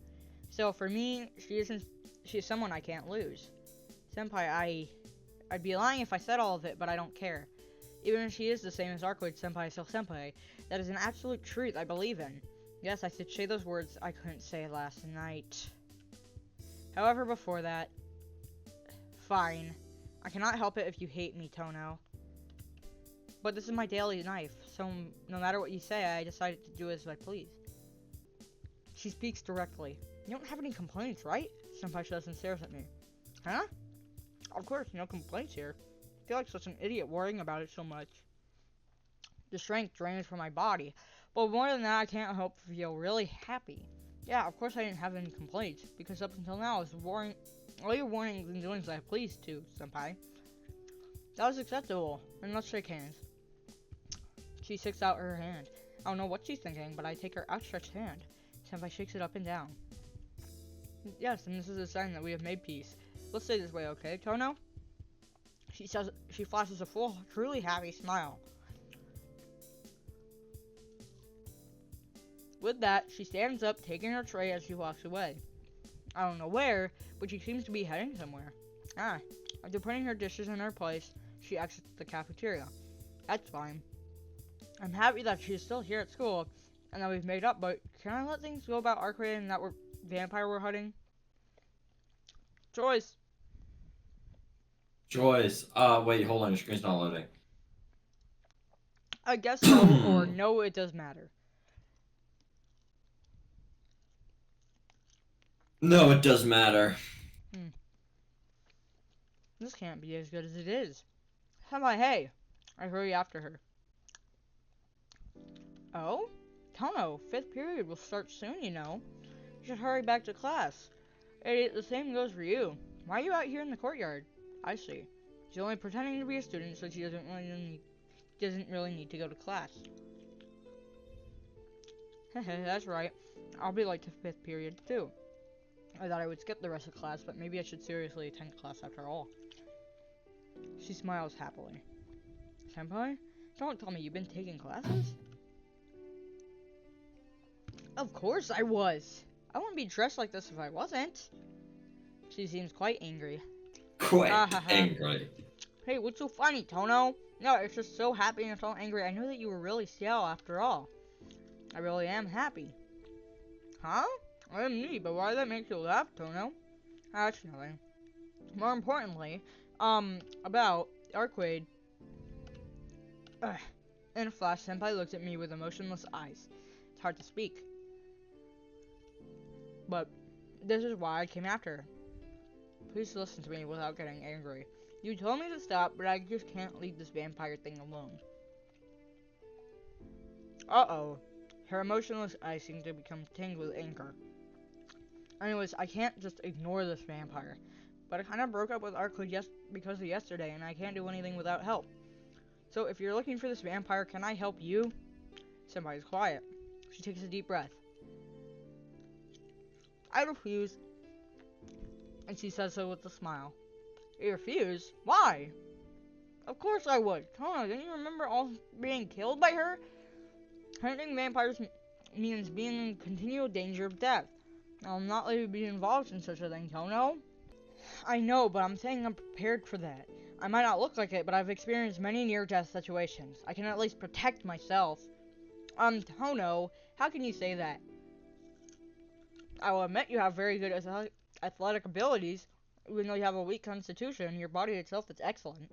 So for me, she is someone I can't lose. Senpai, I'd be lying if I said all of it, but I don't care. Even if she is the same as Arcade Senpai, still Senpai, that is an absolute truth I believe in. Yes, I should say those words I couldn't say last night. However, before that, fine. I cannot help it if you hate me, Tono. But this is my daily life, so no matter what you say, I decided to do as I please. She speaks directly. You don't have any complaints, right? Senpai says and stares at me. Huh? Of course, no complaints here. I feel like such an idiot worrying about it so much. The strength drains from my body. But more than that, I can't help but feel really happy. Yeah, of course I didn't have any complaints, because up until now I was all your warnings and doings I pleased to, Senpai. That was acceptable, and let's shake hands. She sticks out her hand. I don't know what she's thinking, but I take her outstretched hand. Senpai shakes it up and down. Yes, and this is a sign that we have made peace. Let's stay this way, okay, Tono? She flashes a full, truly happy smile. With that, she stands up, taking her tray as she walks away. I don't know where, but she seems to be heading somewhere. After putting her dishes in her place, she exits the cafeteria. That's fine. I'm happy that she's still here at school, and that we've made up, but can I let things go about Arcade and that vampire we're hunting? Joyce! Joyce. Wait, hold on, your screen's not loading. I guess so, or no, it does matter. No, it does matter. Hmm. This can't be as good as it is. Senpai, hey! I hurry after her. Oh? Tono, 5th period will start soon, you know. You should hurry back to class. The same goes for you. Why are you out here in the courtyard? I see. She's only pretending to be a student, so she doesn't really need to go to class. That's right. I'll be late to 5th period, too. I thought I would skip the rest of class, but maybe I should seriously attend class after all. She smiles happily. Senpai, don't tell me you've been taking classes? Of course I was. I wouldn't be dressed like this if I wasn't. She seems quite angry. Ha ha Quite ha. angry. Hey, what's so funny, Tono? No, it's just so happy and so angry. I knew that you were really Ciel after all. I really am happy. Huh? I am me, but why does that make you laugh, Tono? That's nothing. More importantly, about Arcade. Ugh. In a flash, Senpai looks at me with emotionless eyes. It's hard to speak. But this is why I came after her. Please listen to me without getting angry. You told me to stop, but I just can't leave this vampire thing alone. Uh-oh. Her emotionless eyes seem to become tinged with anger. Anyways, I can't just ignore this vampire. But I kind of broke up with Arcade because of yesterday, and I can't do anything without help. So if you're looking for this vampire, can I help you? Senpai is quiet. She takes a deep breath. I refuse. And she says so with a smile. You refuse? Why? Of course I would. Tono, didn't you remember all being killed by her? Hunting vampires means being in continual danger of death. I'll not let you be involved in such a thing, Tono. I know, but I'm saying I'm prepared for that. I might not look like it, but I've experienced many near-death situations. I can at least protect myself. Tono, how can you say that? I will admit you have very good athletic abilities. Even though you have a weak constitution, your body itself is excellent.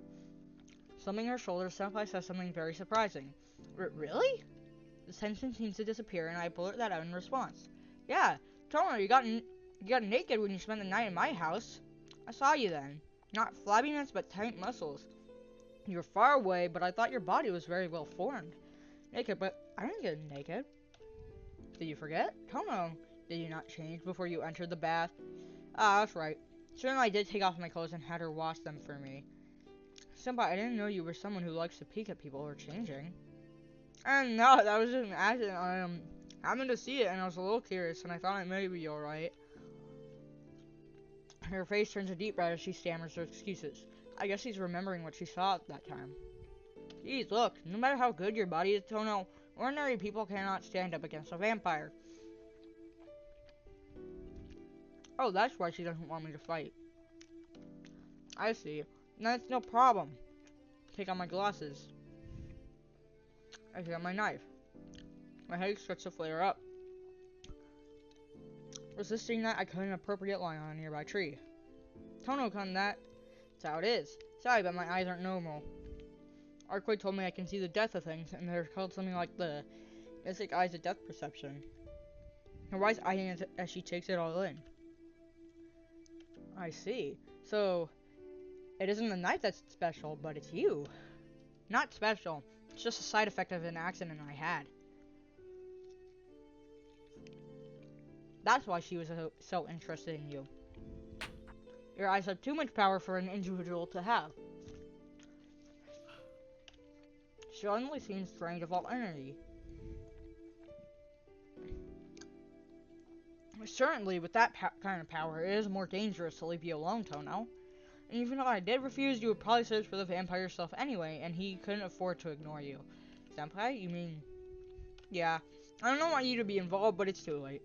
Slumping her shoulders, Senpai says something very surprising. Really? The tension seems to disappear, and I blurt that out in response. Yeah, Tono, you got naked when you spent the night in my house. I saw you then. Not flabbiness, but tight muscles. You were far away, but I thought your body was very well formed. Naked, but I didn't get naked. Did you forget? Tono, did you not change before you entered the bath? Ah, that's right. Soon I did take off my clothes and had her wash them for me. Senpai, I didn't know you were someone who likes to peek at people who are changing. And no, that was just an accident. I happened to see it, and I was a little curious, and I thought it may be alright. Her face turns a deep red as she stammers her excuses. I guess she's remembering what she saw at that time. Geez, look, no matter how good your body is, Tono, ordinary people cannot stand up against a vampire. Oh, that's why she doesn't want me to fight. I see. That's no problem. Take out my glasses. I take out my knife. My head starts to flare up. Resisting that, I cut an appropriate line on a nearby tree. Tono cut that. That's how it is. Sorry, but my eyes aren't normal. Arcade told me I can see the depth of things, and they're called something like the mystic eyes of depth perception. Her wise eyeing as she takes it all in. I see. So, it isn't the knife that's special, but it's you. Not special. It's just a side effect of an accident I had. That's why she was so interested in you. Your eyes have too much power for an individual to have. She suddenly seems drained of all energy. Certainly, with that kind of power, it is more dangerous to leave you alone, Tono. And even if I did refuse, you would probably search for the vampire yourself anyway, and he couldn't afford to ignore you. Senpai, you mean... Yeah, I don't want you to be involved, but it's too late.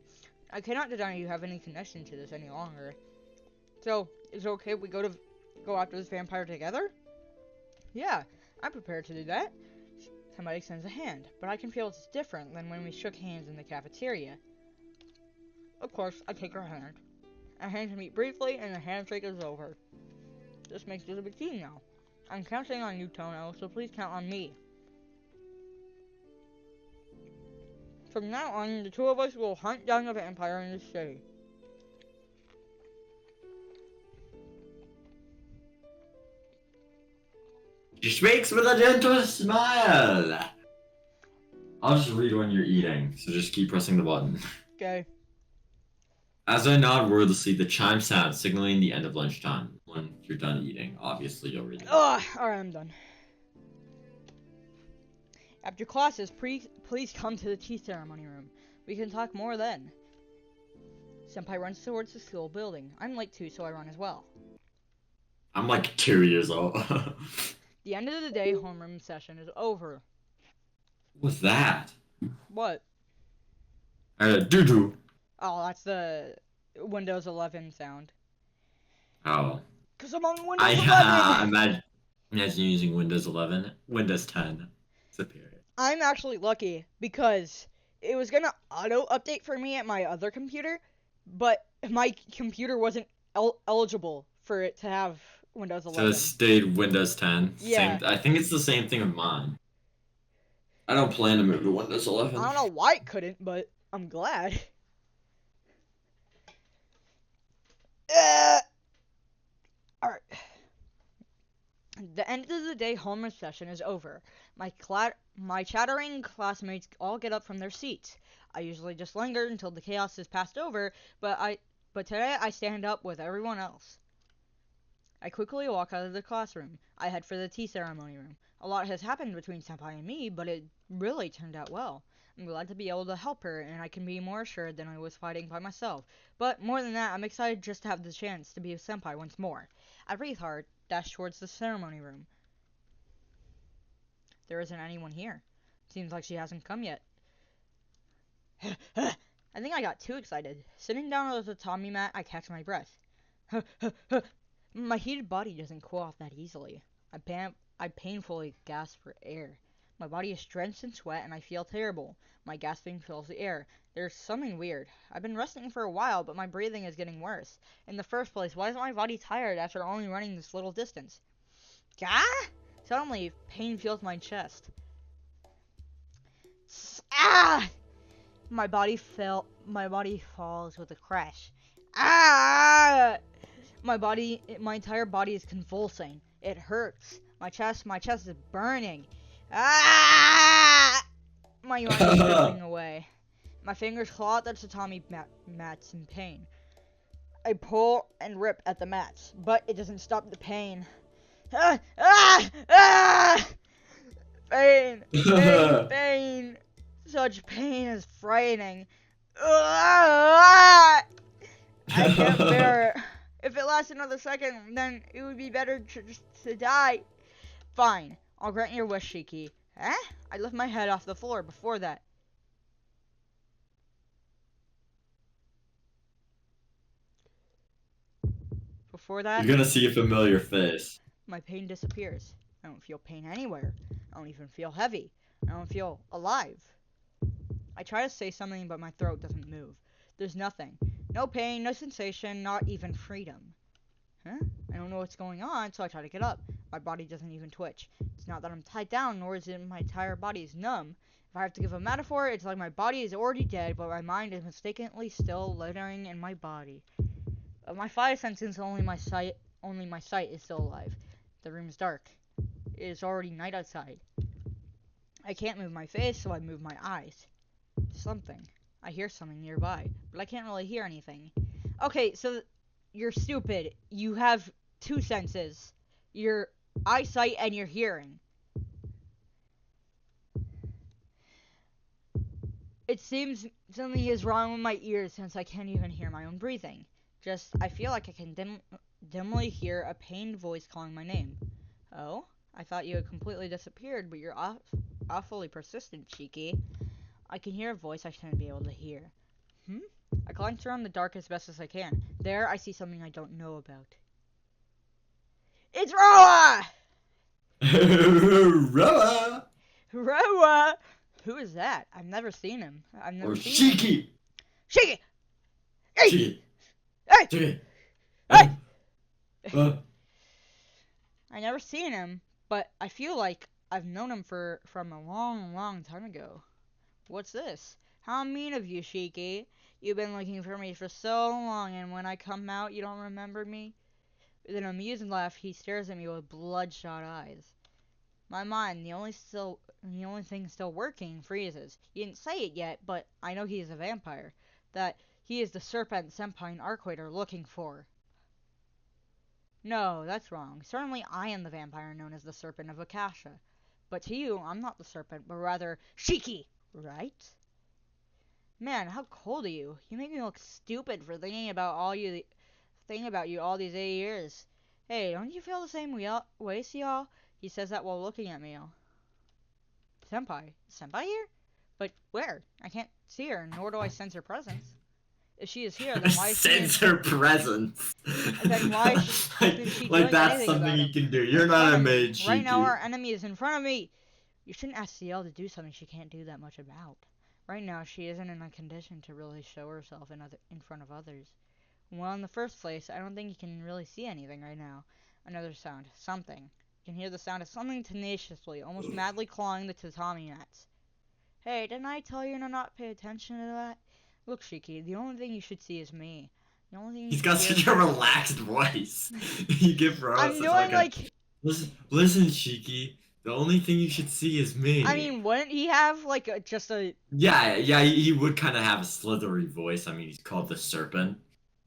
I cannot deny you have any connection to this any longer. So, is it okay if we go after this vampire together? Yeah, I'm prepared to do that. Somebody extends a hand, but I can feel it's different than when we shook hands in the cafeteria. Of course, I take her hand. Our hands meet briefly, and the handshake is over. This makes it a big team now. I'm counting on you, Tono, so please count on me. From now on, the two of us will hunt down the vampire in the city. She speaks with a gentle smile. I'll just read when you're eating, so just keep pressing the button. Okay. As I nod wordlessly, the chime sounds, signaling the end of lunchtime. When you're done eating, obviously you'll read it. Ugh, alright, I'm done. After classes, please come to the tea ceremony room. We can talk more then. Senpai runs towards the school building. I'm late too, so I run as well. I'm like 2 years old. The end of the day homeroom session is over. What's that? What? Doo-doo. Oh, that's the Windows 11 sound. Oh. Cause I'm on Windows 11! Imagine using Windows 11. Windows 10. Superior. I'm actually lucky because it was gonna auto-update for me at my other computer, but my computer wasn't eligible for it to have Windows 11. So it stayed Windows 10. Yeah. I think it's the same thing with mine. I don't plan to move to Windows 11. I don't know why it couldn't, but I'm glad. Alright. The end of the day homeroom session is over. My chattering classmates all get up from their seats. I usually just linger until the chaos is passed over, but today I stand up with everyone else. I quickly walk out of the classroom. I head for the tea ceremony room. A lot has happened between Senpai and me, but it really turned out well. I'm glad to be able to help her, and I can be more assured than I was fighting by myself. But more than that, I'm excited just to have the chance to be with Senpai once more. I breathe hard, dash towards the ceremony room. There isn't anyone here. Seems like she hasn't come yet. I think I got too excited. Sitting down on the tatami mat, I catch my breath. My heated body doesn't cool off that easily. I painfully gasp for air. My body is drenched in sweat and I feel terrible. My gasping fills the air. There's something weird. I've been resting for a while, but my breathing is getting worse. In the first place, why is my body tired after only running this little distance? Gah! Suddenly, pain fills my chest. Ah! My body falls with a crash. Ah! My entire body is convulsing. It hurts. My chest is burning. Ah! My arm is ripping away. My fingers claw at the tatami mats in pain. I pull and rip at the mats, but it doesn't stop the pain. Ah! Ah! Ah! Pain! Pain! Pain! Such pain is frightening. Ah! I can't bear it. If it lasts another second, then it would be better just to die. Fine. I'll grant your wish, Shiki. Eh? I lift my head off the floor before that. Before that, You're gonna see a familiar face. my pain disappears. I don't feel pain anywhere. I don't even feel heavy. I don't feel alive. I try to say something, but my throat doesn't move. There's nothing. No pain, no sensation, not even freedom. Huh? I don't know what's going on, so I try to get up. My body doesn't even twitch. It's not that I'm tied down, nor is it my entire body is numb. If I have to give a metaphor, it's like my body is already dead, but my mind is mistakenly still lingering in my body. Of my five senses, only my sight is still alive. The room's dark. It is already night outside. I can't move my face, so I move my eyes. Something. I hear something nearby, but I can't really hear anything. Okay, so you're stupid. You have two senses. Your eyesight and your hearing. It seems something is wrong with my ears since I can't even hear my own breathing. I feel like I can dimly hear a pained voice calling my name. Oh? I thought you had completely disappeared, but you're awfully persistent, Cheeky. I can hear a voice I shouldn't be able to hear. I glance around the dark as best as I can. There, I see something I don't know about. It's Roa! Roa! Roa! Who is that? I've never seen him. Or Shiki! Shiki! Hey! Shiki! Hey! Shiki! Hey! I never seen him, but I feel like I've known him from a long, long time ago. What's this? How mean of you, Shiki. You've been looking for me for so long, and when I come out, you don't remember me? With an amused laugh, he stares at me with bloodshot eyes. My mind, the only thing still working, freezes. He didn't say it yet, but I know he is a vampire. That he is the serpent Senpai and Arquaid are looking for. No, that's wrong. Certainly I am the vampire known as the Serpent of Akasha. But to you, I'm not the serpent, but rather Shiki, right? Man, how cold are you? You make me look stupid for thinking about you all these 8 years. Hey, don't you feel the same way, Ciel? He says that while looking at me. Senpai? Senpai here? But where? I can't see her, nor do I sense her presence. If she is here, then why is she Sense her presence. then why isn't she like doing that's anything something about you him? can do. In You're front not a of me. maid, Right now Shiki. our enemy is in front of me. You shouldn't ask Ciel to do something she can't do that much about. Right now she isn't in a condition to really show herself in front of others. Well, in the first place, I don't think you can really see anything right now. Another sound. Something. You can hear the sound of something tenaciously, almost madly clawing the tatami mats. Hey, didn't I tell you to not pay attention to that? Look, Shiki, the only thing you should see is me. The only thing you He's should got hear is such a my relaxed voice. voice. You give Rose I'm such doing like a like listen, Shiki. The only thing you should see is I me. mean, wouldn't he have like just a Yeah, he would kind of have a slithery voice. I mean, he's called the Serpent,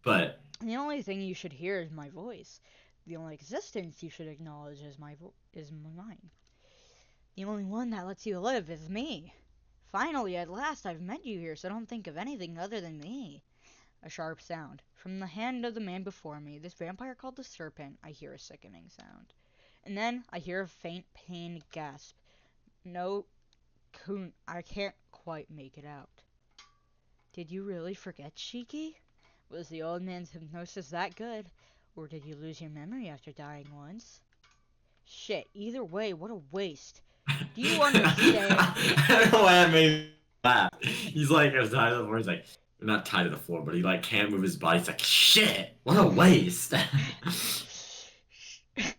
but the only thing you should hear is my voice. The only existence you should acknowledge is mine. The only one that lets you live is me. Finally, at last, I've met you here, so don't think of anything other than me. A sharp sound. From the hand of the man before me, this vampire called the Serpent, I hear a sickening sound. And then I hear a faint pained gasp. No, I can't quite make it out. Did you really forget, Shiki? Was the old man's hypnosis that good? Or did you lose your memory after dying once? Shit, either way, what a waste. Do you understand? I don't know why that made me laugh. He's like, I was tied to the floor. He's like, not tied to the floor, but he like can't move his body. He's like, shit, what a waste.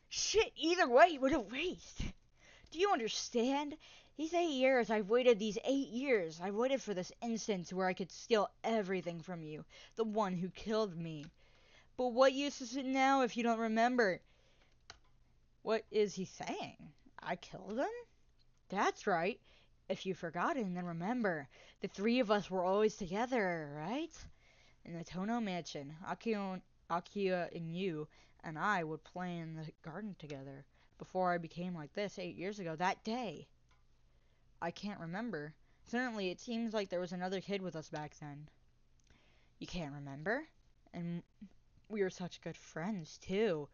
Shit, either way, what a waste. Do you understand? These 8 years, I've waited these 8 years. I've waited for this instance where I could steal everything from you, the one who killed me. But what use is it now if you don't remember? What is he saying? I killed him? That's right. If you've forgotten, then remember. The three of us were always together, right? In the Tono mansion, Akio and you and I would play in the garden together. Before I became like this 8 years ago, that day. I can't remember. Certainly, it seems like there was another kid with us back then. You can't remember? And we were such good friends, too.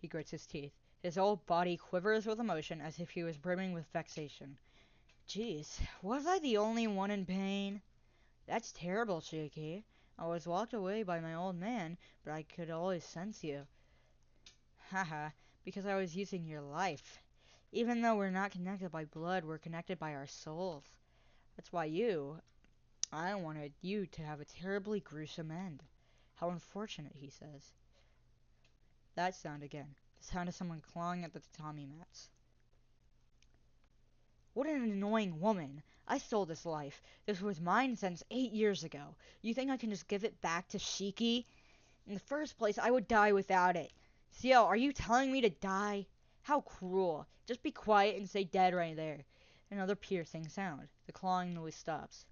He grits his teeth. His whole body quivers with emotion as if he was brimming with vexation. Jeez, was I the only one in pain? That's terrible, Shiki. I was walked away by my old man, but I could always sense you. Haha, because I was using your life. Even though we're not connected by blood, we're connected by our souls. That's why I wanted you to have a terribly gruesome end. How unfortunate, he says. That sound again. The sound of someone clawing at the tatami mats. What an annoying woman. I stole this life. This was mine since 8 years ago. You think I can just give it back to Shiki? In the first place, I would die without it. Ciel, are you telling me to die? How cruel. Just be quiet and say dead right there. Another piercing sound. The clawing noise stops.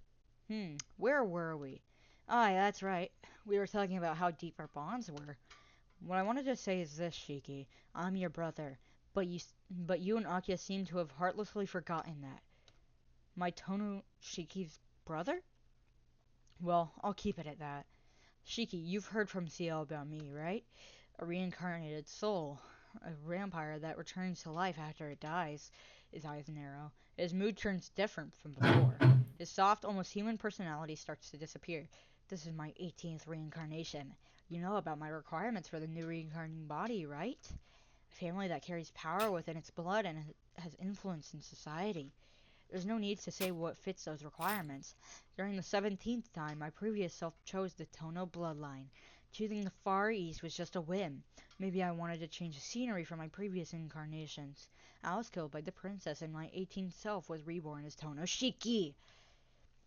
Where were we? Ah, yeah, that's right. We were talking about how deep our bonds were. What I wanted to say is this, Shiki. I'm your brother. But you and Akio seem to have heartlessly forgotten that. My Tonu Shiki's brother? Well, I'll keep it at that. Shiki, you've heard from Ciel about me, right? A reincarnated soul. A vampire that returns to life after it dies. His eyes narrow. His mood turns different from before. His soft, almost human personality starts to disappear. This is my 18th reincarnation. You know about my requirements for the new reincarnating body, right? A family that carries power within its blood and has influence in society. There's no need to say what fits those requirements. During the 17th time, my previous self chose the Tono bloodline. Choosing the Far East was just a whim. Maybe I wanted to change the scenery from my previous incarnations. I was killed by the princess and my 18th self was reborn as Tono Shiki.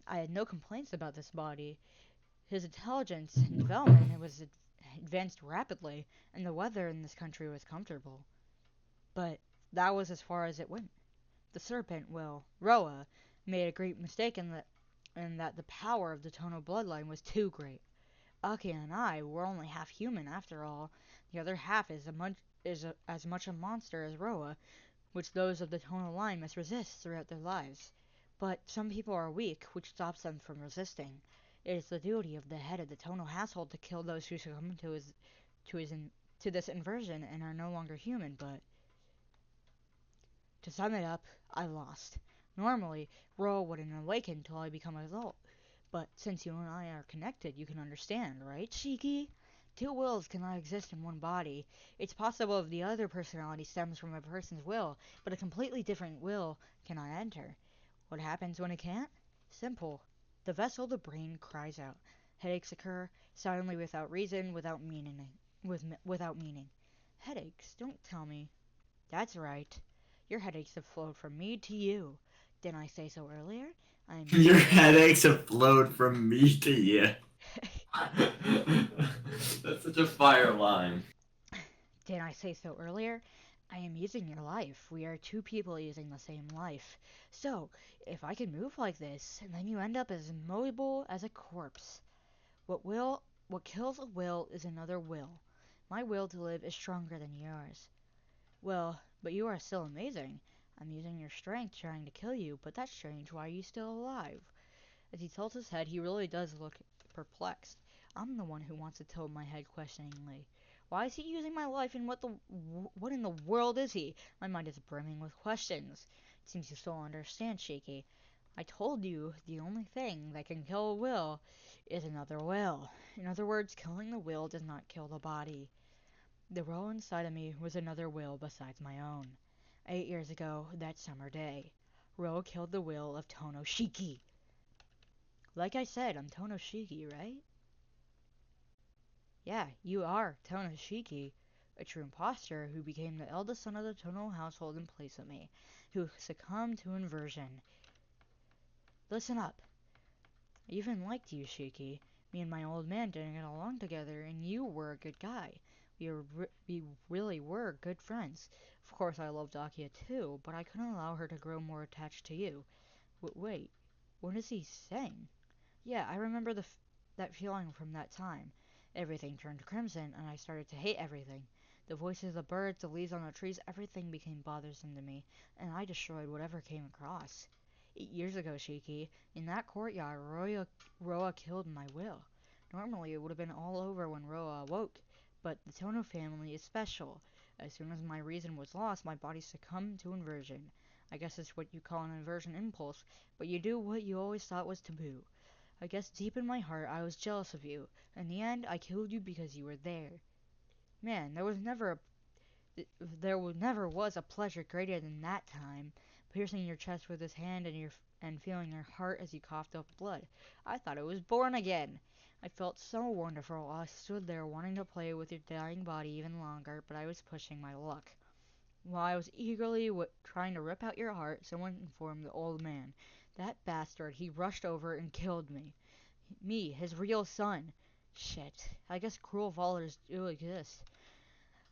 I had no complaints about this body. His intelligence and development was advanced rapidly, and the weather in this country was comfortable. But that was as far as it went. The serpent, well, Roa, made a great mistake in that the power of the Tono bloodline was too great. Aki and I were only half human after all. The other half as much a monster as Roa, which those of the Tono line must resist throughout their lives. But some people are weak, which stops them from resisting. It is the duty of the head of the Tono household to kill those who succumb to his to this inversion and are no longer human, but to sum it up, I lost. Normally, Roa wouldn't awaken till I become an adult. But since you and I are connected, you can understand, right, Shiki? Two wills cannot exist in one body. It's possible if the other personality stems from a person's will, but a completely different will cannot enter. What happens when it can't? Simple. The vessel of the brain cries out. Headaches occur, suddenly without reason, without meaning. Headaches? Don't tell me. That's right. Your headaches have flowed from me to you. Didn't I say so earlier? I am Your using headaches have flowed from me to you. That's such a fire line. Didn't I say so earlier? I am using your life. We are two people using the same life. So, if I can move like this, and then you end up as immobile as a corpse. What kills a will is another will. My will to live is stronger than yours. Well, but you are still amazing. I'm using your strength trying to kill you, but that's strange. Why are you still alive? As he tilts his head, he really does look perplexed. I'm the one who wants to tilt my head questioningly. Why is he using my life, and what in the world is he? My mind is brimming with questions. It seems you still understand, Shaky. I told you the only thing that can kill a will is another will. In other words, killing the will does not kill the body. The will inside of me was another will besides my own. 8 years ago, that summer day, Ro killed the will of Tonoshiki. Like I said, I'm Tonoshiki, right? Yeah, you are Tonoshiki, a true imposter who became the eldest son of the Tono household in place of me, who succumbed to inversion. Listen up. I even liked you, Shiki. Me and my old man didn't get along together, and you were a good guy. We really were good friends. Of course, I loved Akia too, but I couldn't allow her to grow more attached to you. Wait, what is he saying? Yeah, I remember that feeling from that time. Everything turned crimson, and I started to hate everything. The voices of the birds, the leaves on the trees, everything became bothersome to me, and I destroyed whatever came across. 8 years ago, Shiki, in that courtyard, Roa killed my will. Normally, it would have been all over when Roa awoke, but the Tono family is special. As soon as my reason was lost, my body succumbed to inversion. I guess it's what you call an inversion impulse, but you do what you always thought was taboo. I guess deep in my heart, I was jealous of you. In the end, I killed you because you were there. Man, there never was a pleasure greater than that time, piercing your chest with his hand and feeling your heart as you coughed up blood. I thought I was born again. I felt so wonderful. I stood there wanting to play with your dying body even longer, but I was pushing my luck. While I was eagerly trying to rip out your heart, someone informed the old man. That bastard, he rushed over and killed me. Me, his real son. Shit, I guess cruel fathers do exist.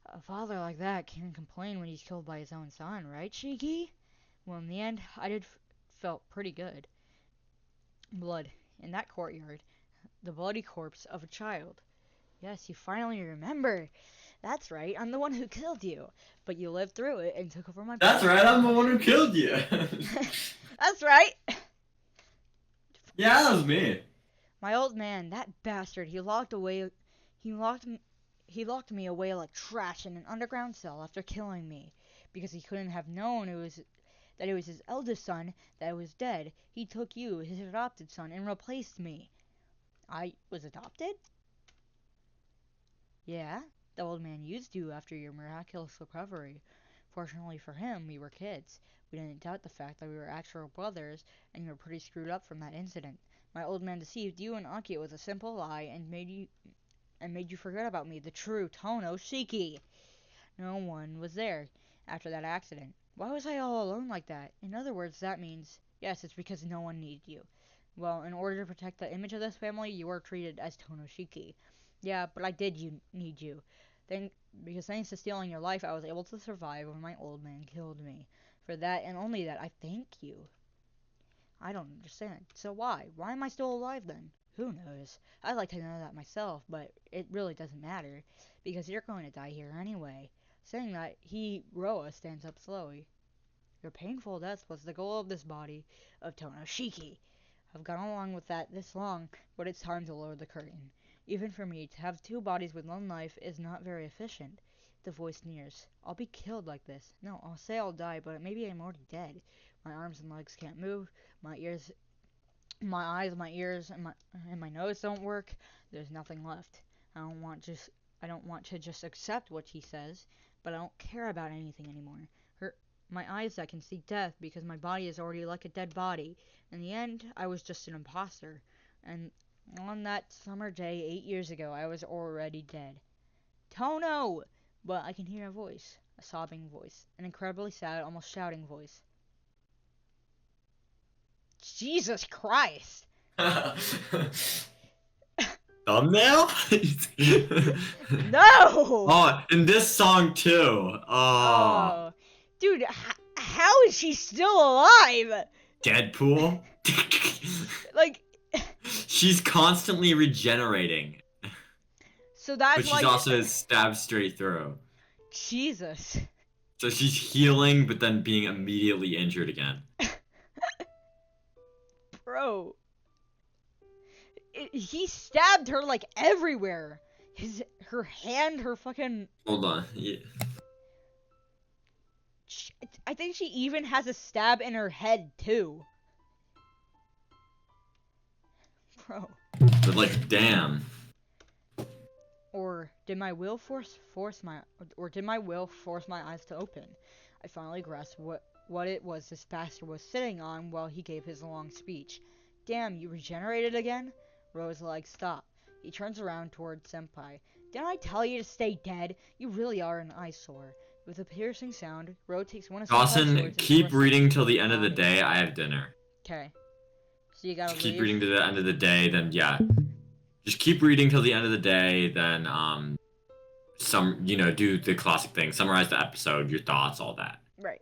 A father like that can't complain when he's killed by his own son, right, Shiki? Well, in the end, I did felt pretty good. Blood. In that courtyard. The bloody corpse of a child. Yes, you finally remember. That's right, I'm the one who killed you. But you lived through it and took over my That's body. right, I'm the one who killed you. That's right. Yeah, that was me. My old man, that bastard, he locked he locked me away like trash in an underground cell after killing me. Because he couldn't have known that it was his eldest son that was dead. He took you, his adopted son, and replaced me. I was adopted? Yeah, the old man used you after your miraculous recovery. Fortunately for him, we were kids. We didn't doubt the fact that we were actual brothers, and you were pretty screwed up from that incident. My old man deceived you and Aki with a simple lie and made you forget about me, the true Tono Shiki. No one was there after that accident. Why was I all alone like that? In other words, that means yes, it's because no one needed you. Well, in order to protect the image of this family, you were treated as Tonoshiki. Yeah, but I did need you. Because thanks to stealing your life, I was able to survive when my old man killed me. For that and only that, I thank you. I don't understand. So why? Why am I still alive then? Who knows? I'd like to know that myself, but it really doesn't matter, because you're going to die here anyway. Saying that, Roa stands up slowly. Your painful death was the goal of this body of Tonoshiki. I've gone along with that this long, but it's time to lower the curtain. Even for me, to have two bodies with one life is not very efficient. The voice nears. I'll be killed like this. No, I'll say I'll die, but maybe I'm already dead. My arms and legs can't move. My ears, my eyes, my ears, and my nose don't work. There's nothing left. I don't want to just accept what he says, but I don't care about anything anymore. My eyes that can see death because my body is already like a dead body. In the end, I was just an imposter. And on that summer day 8 years ago, I was already dead. Tono! But I can hear a voice, a sobbing voice, an incredibly sad, almost shouting voice. Jesus Christ! Thumbnail? No! Oh, and this song too. Oh, Oh. Dude, how is she still alive? Deadpool. Like, She's constantly regenerating, so but that's she's like, also stabbed straight through. Jesus. So she's healing, but then being immediately injured again. Bro. He stabbed her like everywhere. Her hand, her fucking. Hold on. Yeah. I think she even has a stab in her head too. Bro. But like, damn. Or did my will force my eyes to open? I finally grasped what it was this bastard was sitting on while he gave his long speech. Damn, you regenerated again? Ro's legs stop. He turns around toward Senpai. Didn't I tell you to stay dead? You really are an eyesore. With a piercing sound, Ro takes one of Senpai's Dawson, swords and keep thrusts it reading into till the his end of the body. day. I have dinner. Okay. So you gotta Just keep leave. reading to the end of the day, then yeah. Just keep reading till the end of the day, then do the classic thing. Summarize the episode, your thoughts, all that. Right.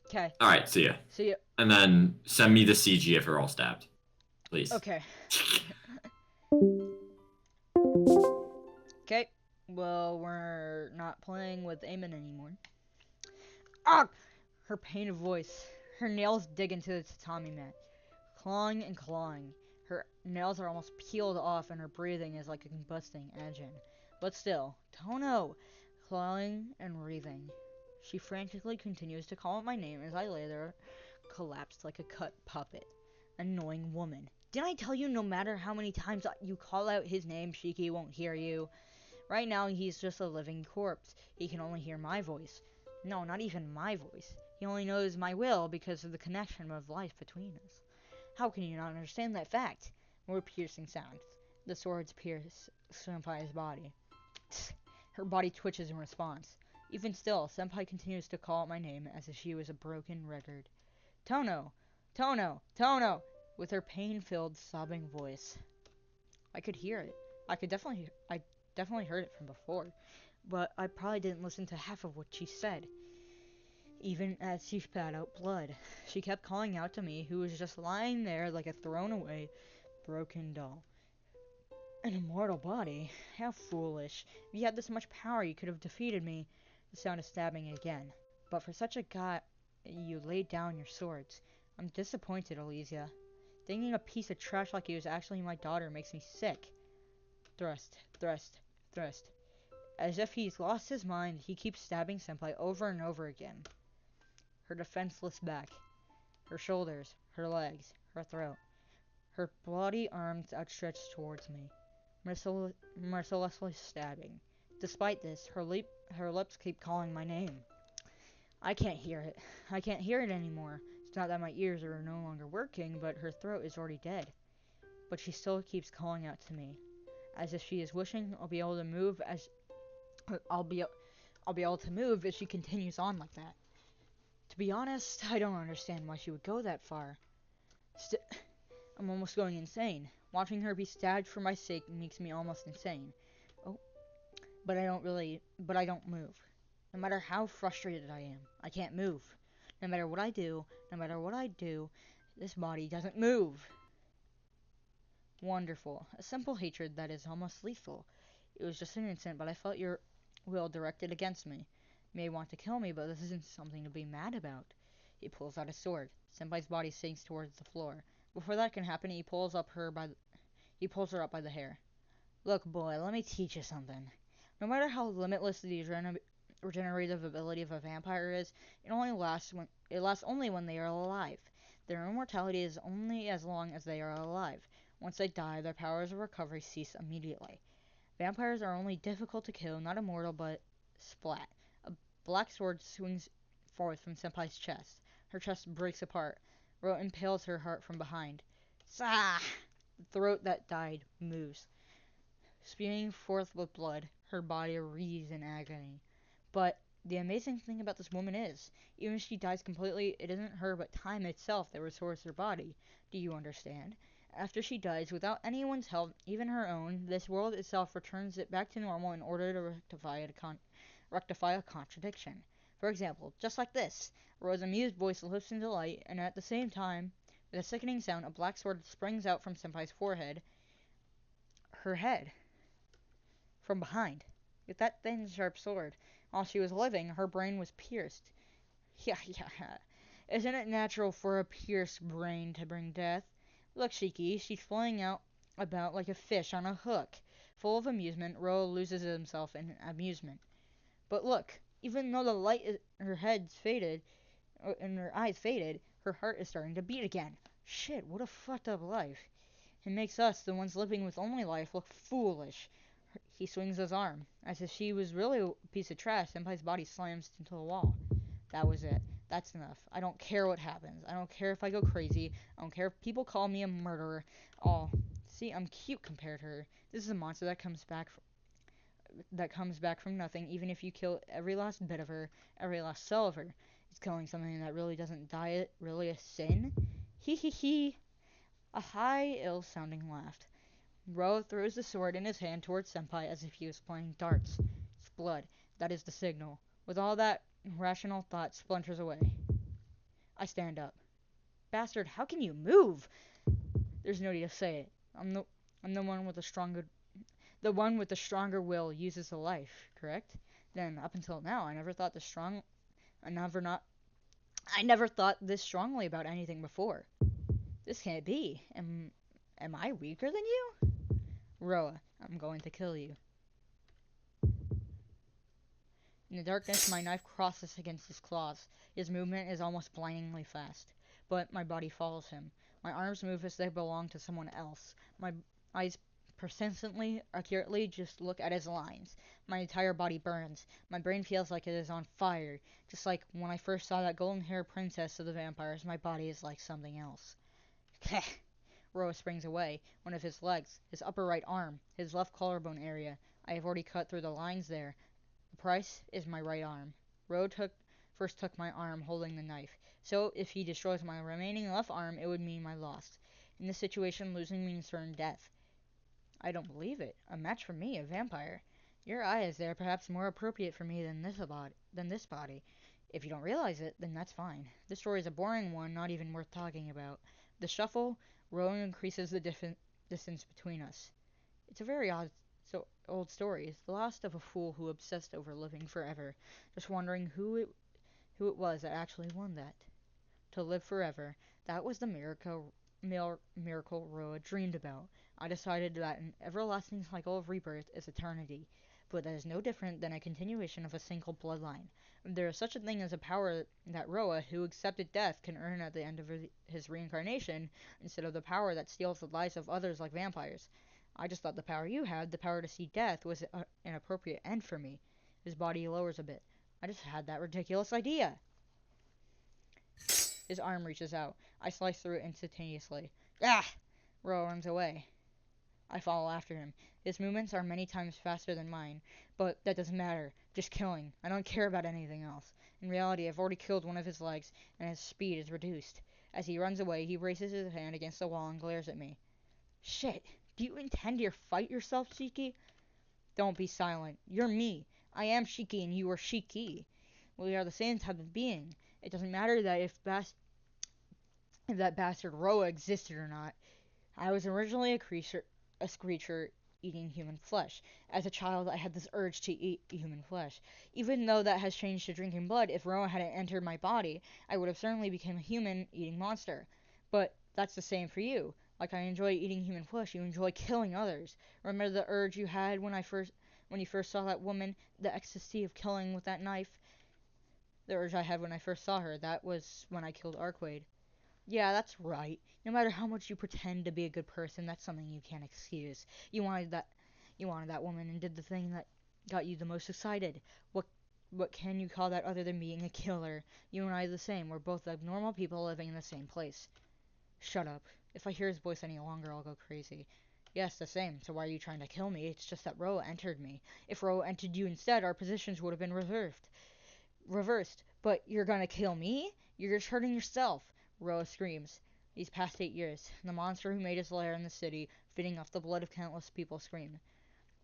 Okay. Alright, see ya. See ya. And then send me the CG if we're all stabbed. Please. Okay. Okay. Well, we're not playing with Eamon anymore. Ah! Her pained voice. Her nails dig into the tatami mat. Clawing and clawing. Her nails are almost peeled off and her breathing is like a combusting engine. But still, Tono! Clawing and wreathing. She frantically continues to call out my name as I lay there, collapsed like a cut puppet. Annoying woman. Didn't I tell you no matter how many times you call out his name, Shiki won't hear you? Right now, he's just a living corpse. He can only hear my voice. No, not even my voice. He only knows my will because of the connection of life between us. How can you not understand that fact? More piercing sounds. The swords pierce Senpai's body. Her body twitches in response. Even still, Senpai continues to call out my name as if she was a broken record. Tono! Tono! Tono! With her pain-filled, sobbing voice. I could hear it. I definitely heard it from before, but I probably didn't listen to half of what she said. Even as she spat out blood, she kept calling out to me, who was just lying there like a thrown-away, broken doll. An immortal body? How foolish. If you had this much power, you could have defeated me. The sound of stabbing again. But for such a god, you laid down your swords. I'm disappointed, Elysia. Thinking a piece of trash like you is actually my daughter makes me sick. Thrust, thrust, thrust. As if he's lost his mind, he keeps stabbing Senpai over and over again. Her defenseless back, her shoulders, her legs, her throat, her bloody arms outstretched towards me, mercilessly stabbing. Despite this, her lips keep calling my name. I can't hear it. I can't hear it anymore. It's not that my ears are no longer working, but her throat is already dead. But she still keeps calling out to me, as if she is wishing I'll be able to move if she continues on like that. To be honest, I don't understand why she would go that far. I'm almost going insane. Watching her be stabbed for my sake makes me almost insane. Oh, but I don't move. No matter how frustrated I am, I can't move. No matter what I do, no matter what I do, this body doesn't move. Wonderful. A simple hatred that is almost lethal. It was just an instant, but I felt your will directed against me. You may want to kill me, but this isn't something to be mad about. He pulls out his sword. Senpai's body sinks towards the floor. Before that can happen, he pulls her up by the hair. Look, boy, let me teach you something. No matter how limitless the regenerative ability of a vampire is, it lasts only when they are alive. Their immortality is only as long as they are alive. Once they die, their powers of recovery cease immediately. Vampires are only difficult to kill, not immortal, but splat. A black sword swings forth from Senpai's chest. Her chest breaks apart. Ro impales her heart from behind. Sah! The throat that died moves. Spewing forth with blood, her body writhes in agony. But the amazing thing about this woman is, even if she dies completely, it isn't her but time itself that restores her body. Do you understand? After she dies, without anyone's help, even her own, this world itself returns it back to normal in order to rectify a contradiction. For example, just like this, Ro's amused voice lifts in delight, and at the same time, with a sickening sound, a black sword springs out from Senpai's forehead, her head, from behind. With that thin, sharp sword, while she was living, her brain was pierced. Yeah, yeah. Isn't it natural for a pierced brain to bring death? Look, Shiki, she's flying out about like a fish on a hook. Full of amusement, Ro loses himself in amusement. But look, even though the light in her head's faded, and her eyes faded, her heart is starting to beat again. Shit, what a fucked up life. It makes us, the ones living with only life, look foolish. He swings his arm. As if she was really a piece of trash, Senpai's body slams into the wall. That was it. That's enough. I don't care what happens. I don't care if I go crazy. I don't care if people call me a murderer. Oh, see, I'm cute compared to her. This is a monster that comes back from nothing, even if you kill every last bit of her, every last cell of her. Is killing something that really doesn't die really a sin? Hee hee hee. A high, ill-sounding laugh. Ro throws the sword in his hand towards Senpai as if he was playing darts. It's blood. That is the signal. With all that, rational thought splinters away. I stand up. Bastard, how can you move? There's no need to say it. I'm the one with the stronger will uses the life, correct? Then up until now, I never thought this strongly about anything before. This can't be. Am I weaker than you? Roa, I'm going to kill you. In the darkness, my knife crosses against his claws. His movement is almost blindingly fast. But my body follows him. My arms move as they belong to someone else. My eyes persistently, accurately just look at his lines. My entire body burns. My brain feels like it is on fire. Just like when I first saw that golden-haired princess of the vampires, my body is like something else. Roa springs away. One of his legs, his upper right arm, his left collarbone area. I have already cut through the lines there. The price is my right arm. First took my arm holding the knife, so if he destroys my remaining left arm, it would mean my loss. In this situation, losing means certain death. I don't believe it. A match for me, a vampire. Your eyes, they are perhaps more appropriate for me than this body. If you don't realize it, then that's fine. This story is a boring one, not even worth talking about. The shuffle, rowing increases the distance between us. It's a very old story. It's the last of a fool who obsessed over living forever, just wondering who it was that actually won that. To live forever, that was the miracle Roa dreamed about. I decided that an everlasting cycle of rebirth is eternity, but that is no different than a continuation of a single bloodline. There is such a thing as a power that Roa, who accepted death, can earn at the end of his reincarnation, instead of the power that steals the lives of others like vampires. I just thought the power you had, the power to see death, was an appropriate end for me. His body lowers a bit. I just had that ridiculous idea. His arm reaches out. I slice through it instantaneously. Ah! Ro runs away. I follow after him. His movements are many times faster than mine, but that doesn't matter. Just killing. I don't care about anything else. In reality, I've already killed one of his legs, and his speed is reduced. As he runs away, he braces his hand against the wall and glares at me. Shit! Do you intend to fight yourself, Shiki? Don't be silent. You're me. I am Shiki and you are Shiki. We are the same type of being. It doesn't matter that if that bastard Roa existed or not. I was originally a creature eating human flesh. As a child, I had this urge to eat human flesh. Even though that has changed to drinking blood, if Roa hadn't entered my body, I would have certainly become a human-eating monster. But that's the same for you. Like I enjoy eating human flesh, you enjoy killing others. Remember the urge you had when you first saw that woman, the ecstasy of killing with that knife? The urge I had when I first saw her, that was when I killed Arquade. Yeah, that's right. No matter how much you pretend to be a good person, that's something you can't excuse. You wanted that you wanted that woman and did the thing that got you the most excited. What what can you call that other than being a killer? You and I are the same. We're both abnormal people living in the same place. Shut up. If I hear his voice any longer, I'll go crazy. Yes, the same. So why are you trying to kill me? It's just that Roa entered me. If Roa entered you instead, our positions would have been reversed. But you're gonna kill me? You're just hurting yourself. Roa screams. These past 8 years, the monster who made his lair in the city, feeding off the blood of countless people, screamed.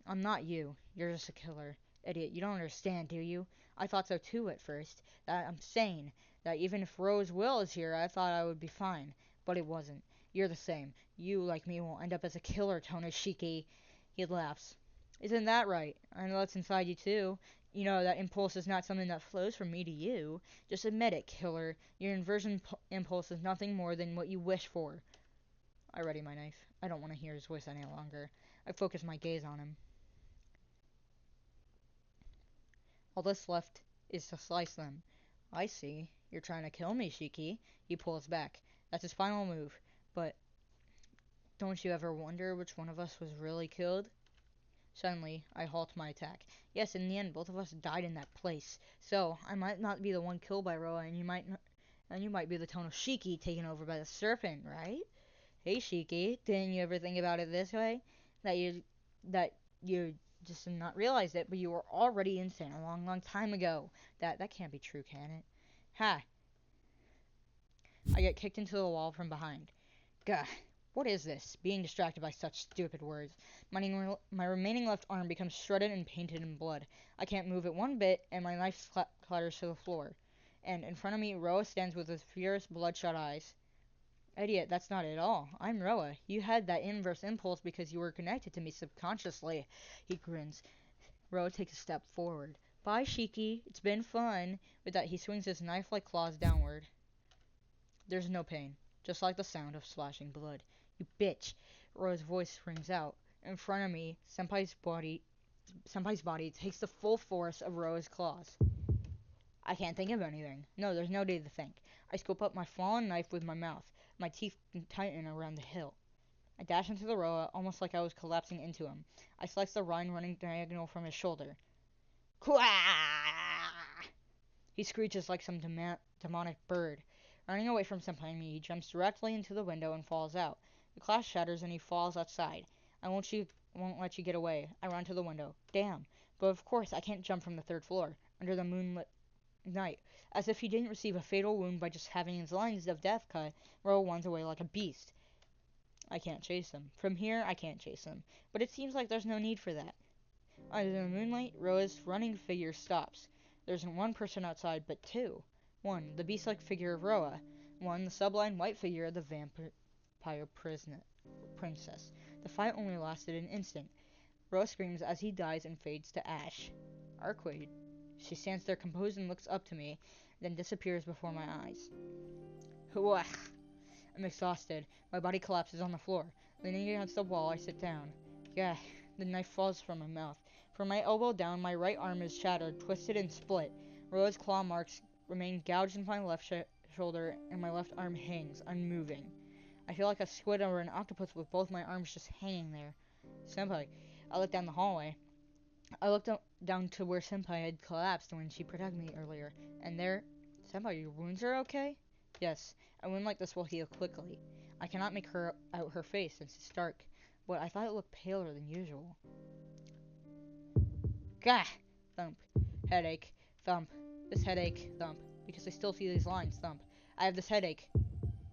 I'm not you. You're just a killer. Idiot, you don't understand, do you? I thought so too at first. That I'm sane. That even if Rose Will is here, I thought I would be fine. But it wasn't. You're the same. You, like me, will end up as a killer, Tonoshiki. He laughs. Isn't that right? I know that's inside you too. You know that impulse is not something that flows from me to you. Just admit it, killer. Your inversion impulse is nothing more than what you wish for. I ready my knife. I don't want to hear his voice any longer. I focus my gaze on him. All that's left is to slice them. I see. You're trying to kill me, Shiki. He pulls back. That's his final move. But don't you ever wonder which one of us was really killed? Suddenly, I halt my attack. Yes, in the end, both of us died in that place. So, I might not be the one killed by Roa, and you might be the Tonoshiki taken over by the serpent, right? Hey, Shiki, didn't you ever think about it this way? That you just did not realize it, but you were already insane a long, long time ago. That can't be true, can it? Ha! I get kicked into the wall from behind. Gah! What is this? Being distracted by such stupid words. My remaining left arm becomes shredded and painted in blood. I can't move it one bit, and my knife clatters to the floor. And in front of me, Roa stands with his fierce, bloodshot eyes. Idiot, that's not it at all. I'm Roa. You had that inverse impulse because you were connected to me subconsciously. He grins. Roa takes a step forward. Bye, Shiki. It's been fun. With that, he swings his knife-like claws downward. There's no pain, just like the sound of splashing blood. You bitch! Roa's voice rings out. In front of me, Senpai's body takes the full force of Roa's claws. I can't think of anything. No, there's no day to think. I scoop up my fallen knife with my mouth. My teeth tighten around the hilt. I dash into the Roa, almost like I was collapsing into him. I slice the rind running diagonal from his shoulder. Kwah! He screeches like some demonic bird. Running away from Senpai, he jumps directly into the window and falls out. The glass shatters and he falls outside. I won't let you get away. I run to the window. Damn. But of course I can't jump from the third floor, under the moonlit night. As if he didn't receive a fatal wound by just having his lines of death cut, Ro runs away like a beast. I can't chase him. From here, I can't chase him. But it seems like there's no need for that. Under the moonlight, Roa's running figure stops. There isn't one person outside, but two. One, the beast-like figure of Roa. One, the sublime white figure of the vampire princess. The fight only lasted an instant. Roa screams as he dies and fades to ash. Arquade. She stands there composed and looks up to me, then disappears before my eyes. Hooah! I'm exhausted. My body collapses on the floor. Leaning against the wall, I sit down. Gah! The knife falls from my mouth. From my elbow down, my right arm is shattered, twisted, and split. Roa's claw marks remain gouged into my left shoulder, and my left arm hangs, unmoving. I feel like a squid or an octopus with both my arms just hanging there. Senpai. I look down the hallway. I looked down to where Senpai had collapsed when she protected me earlier, and there... Senpai, your wounds are okay? Yes, a wound like this will heal quickly. I cannot make out her face since it's dark, but I thought it looked paler than usual. Gah! Thump. Headache. Thump. This headache. Thump. Because I still see these lines. Thump. I have this headache.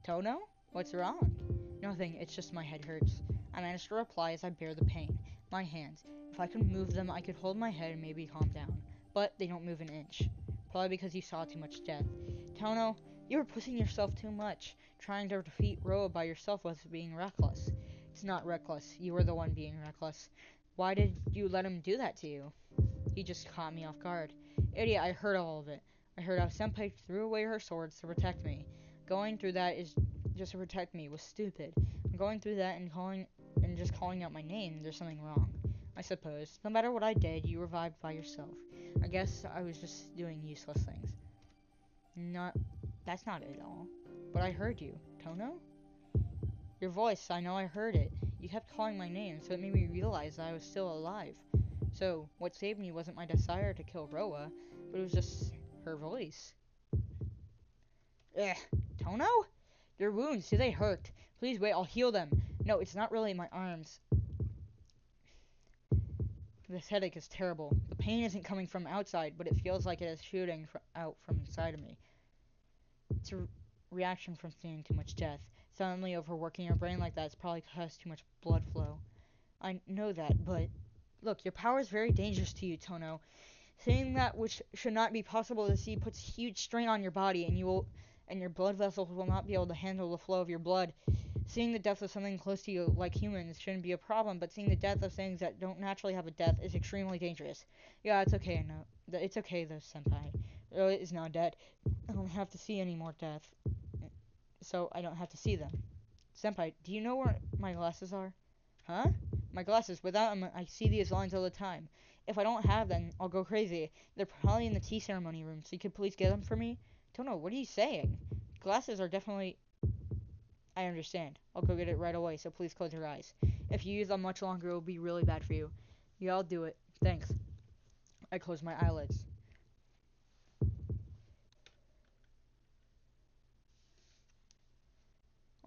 Tono? What's wrong? Nothing, it's just my head hurts. I managed to reply as I bear the pain. My hands. If I could move them, I could hold my head and maybe calm down. But they don't move an inch. Probably because you saw too much death. Tono, you were pushing yourself too much. Trying to defeat Roa by yourself was being reckless. It's not reckless. You were the one being reckless. Why did you let him do that to you? He just caught me off guard. Idiot, I heard all of it. I heard how Senpai threw away her swords to protect me. Going through that is just to protect me was stupid. Going through that and just calling out my name, there's something wrong. I suppose. No matter what I did, you revived by yourself. I guess I was just doing useless things. Not that's not it at all. But I heard you. Tono? Your voice, I know I heard it. You kept calling my name, so it made me realize that I was still alive. So, what saved me wasn't my desire to kill Roa, but it was just her voice. Ugh. Tono? Your wounds, do they hurt? Please wait, I'll heal them. No, it's not really my arms. This headache is terrible. The pain isn't coming from outside, but it feels like it is shooting out from inside of me. It's a reaction from seeing too much death. Suddenly overworking your brain like that's probably caused too much blood flow. I know that, but look, your power is very dangerous to you, Tono. Seeing that which should not be possible to see puts huge strain on your body, and your blood vessels will not be able to handle the flow of your blood. Seeing the death of something close to you, like humans, shouldn't be a problem, but seeing the death of things that don't naturally have a death is extremely dangerous. Yeah, it's okay, no. It's okay, though, Senpai. Roa is now dead. I don't have to see any more death, so I don't have to see them. Senpai, do you know where my glasses are? Huh? My glasses. Without them, I see these lines all the time. If I don't have them, I'll go crazy. They're probably in the tea ceremony room, so you could please get them for me? Tono, what are you saying? Glasses are definitely... I understand. I'll go get it right away, so please close your eyes. If you use them much longer, it will be really bad for you. Yeah, I'll do it. Thanks. I close my eyelids.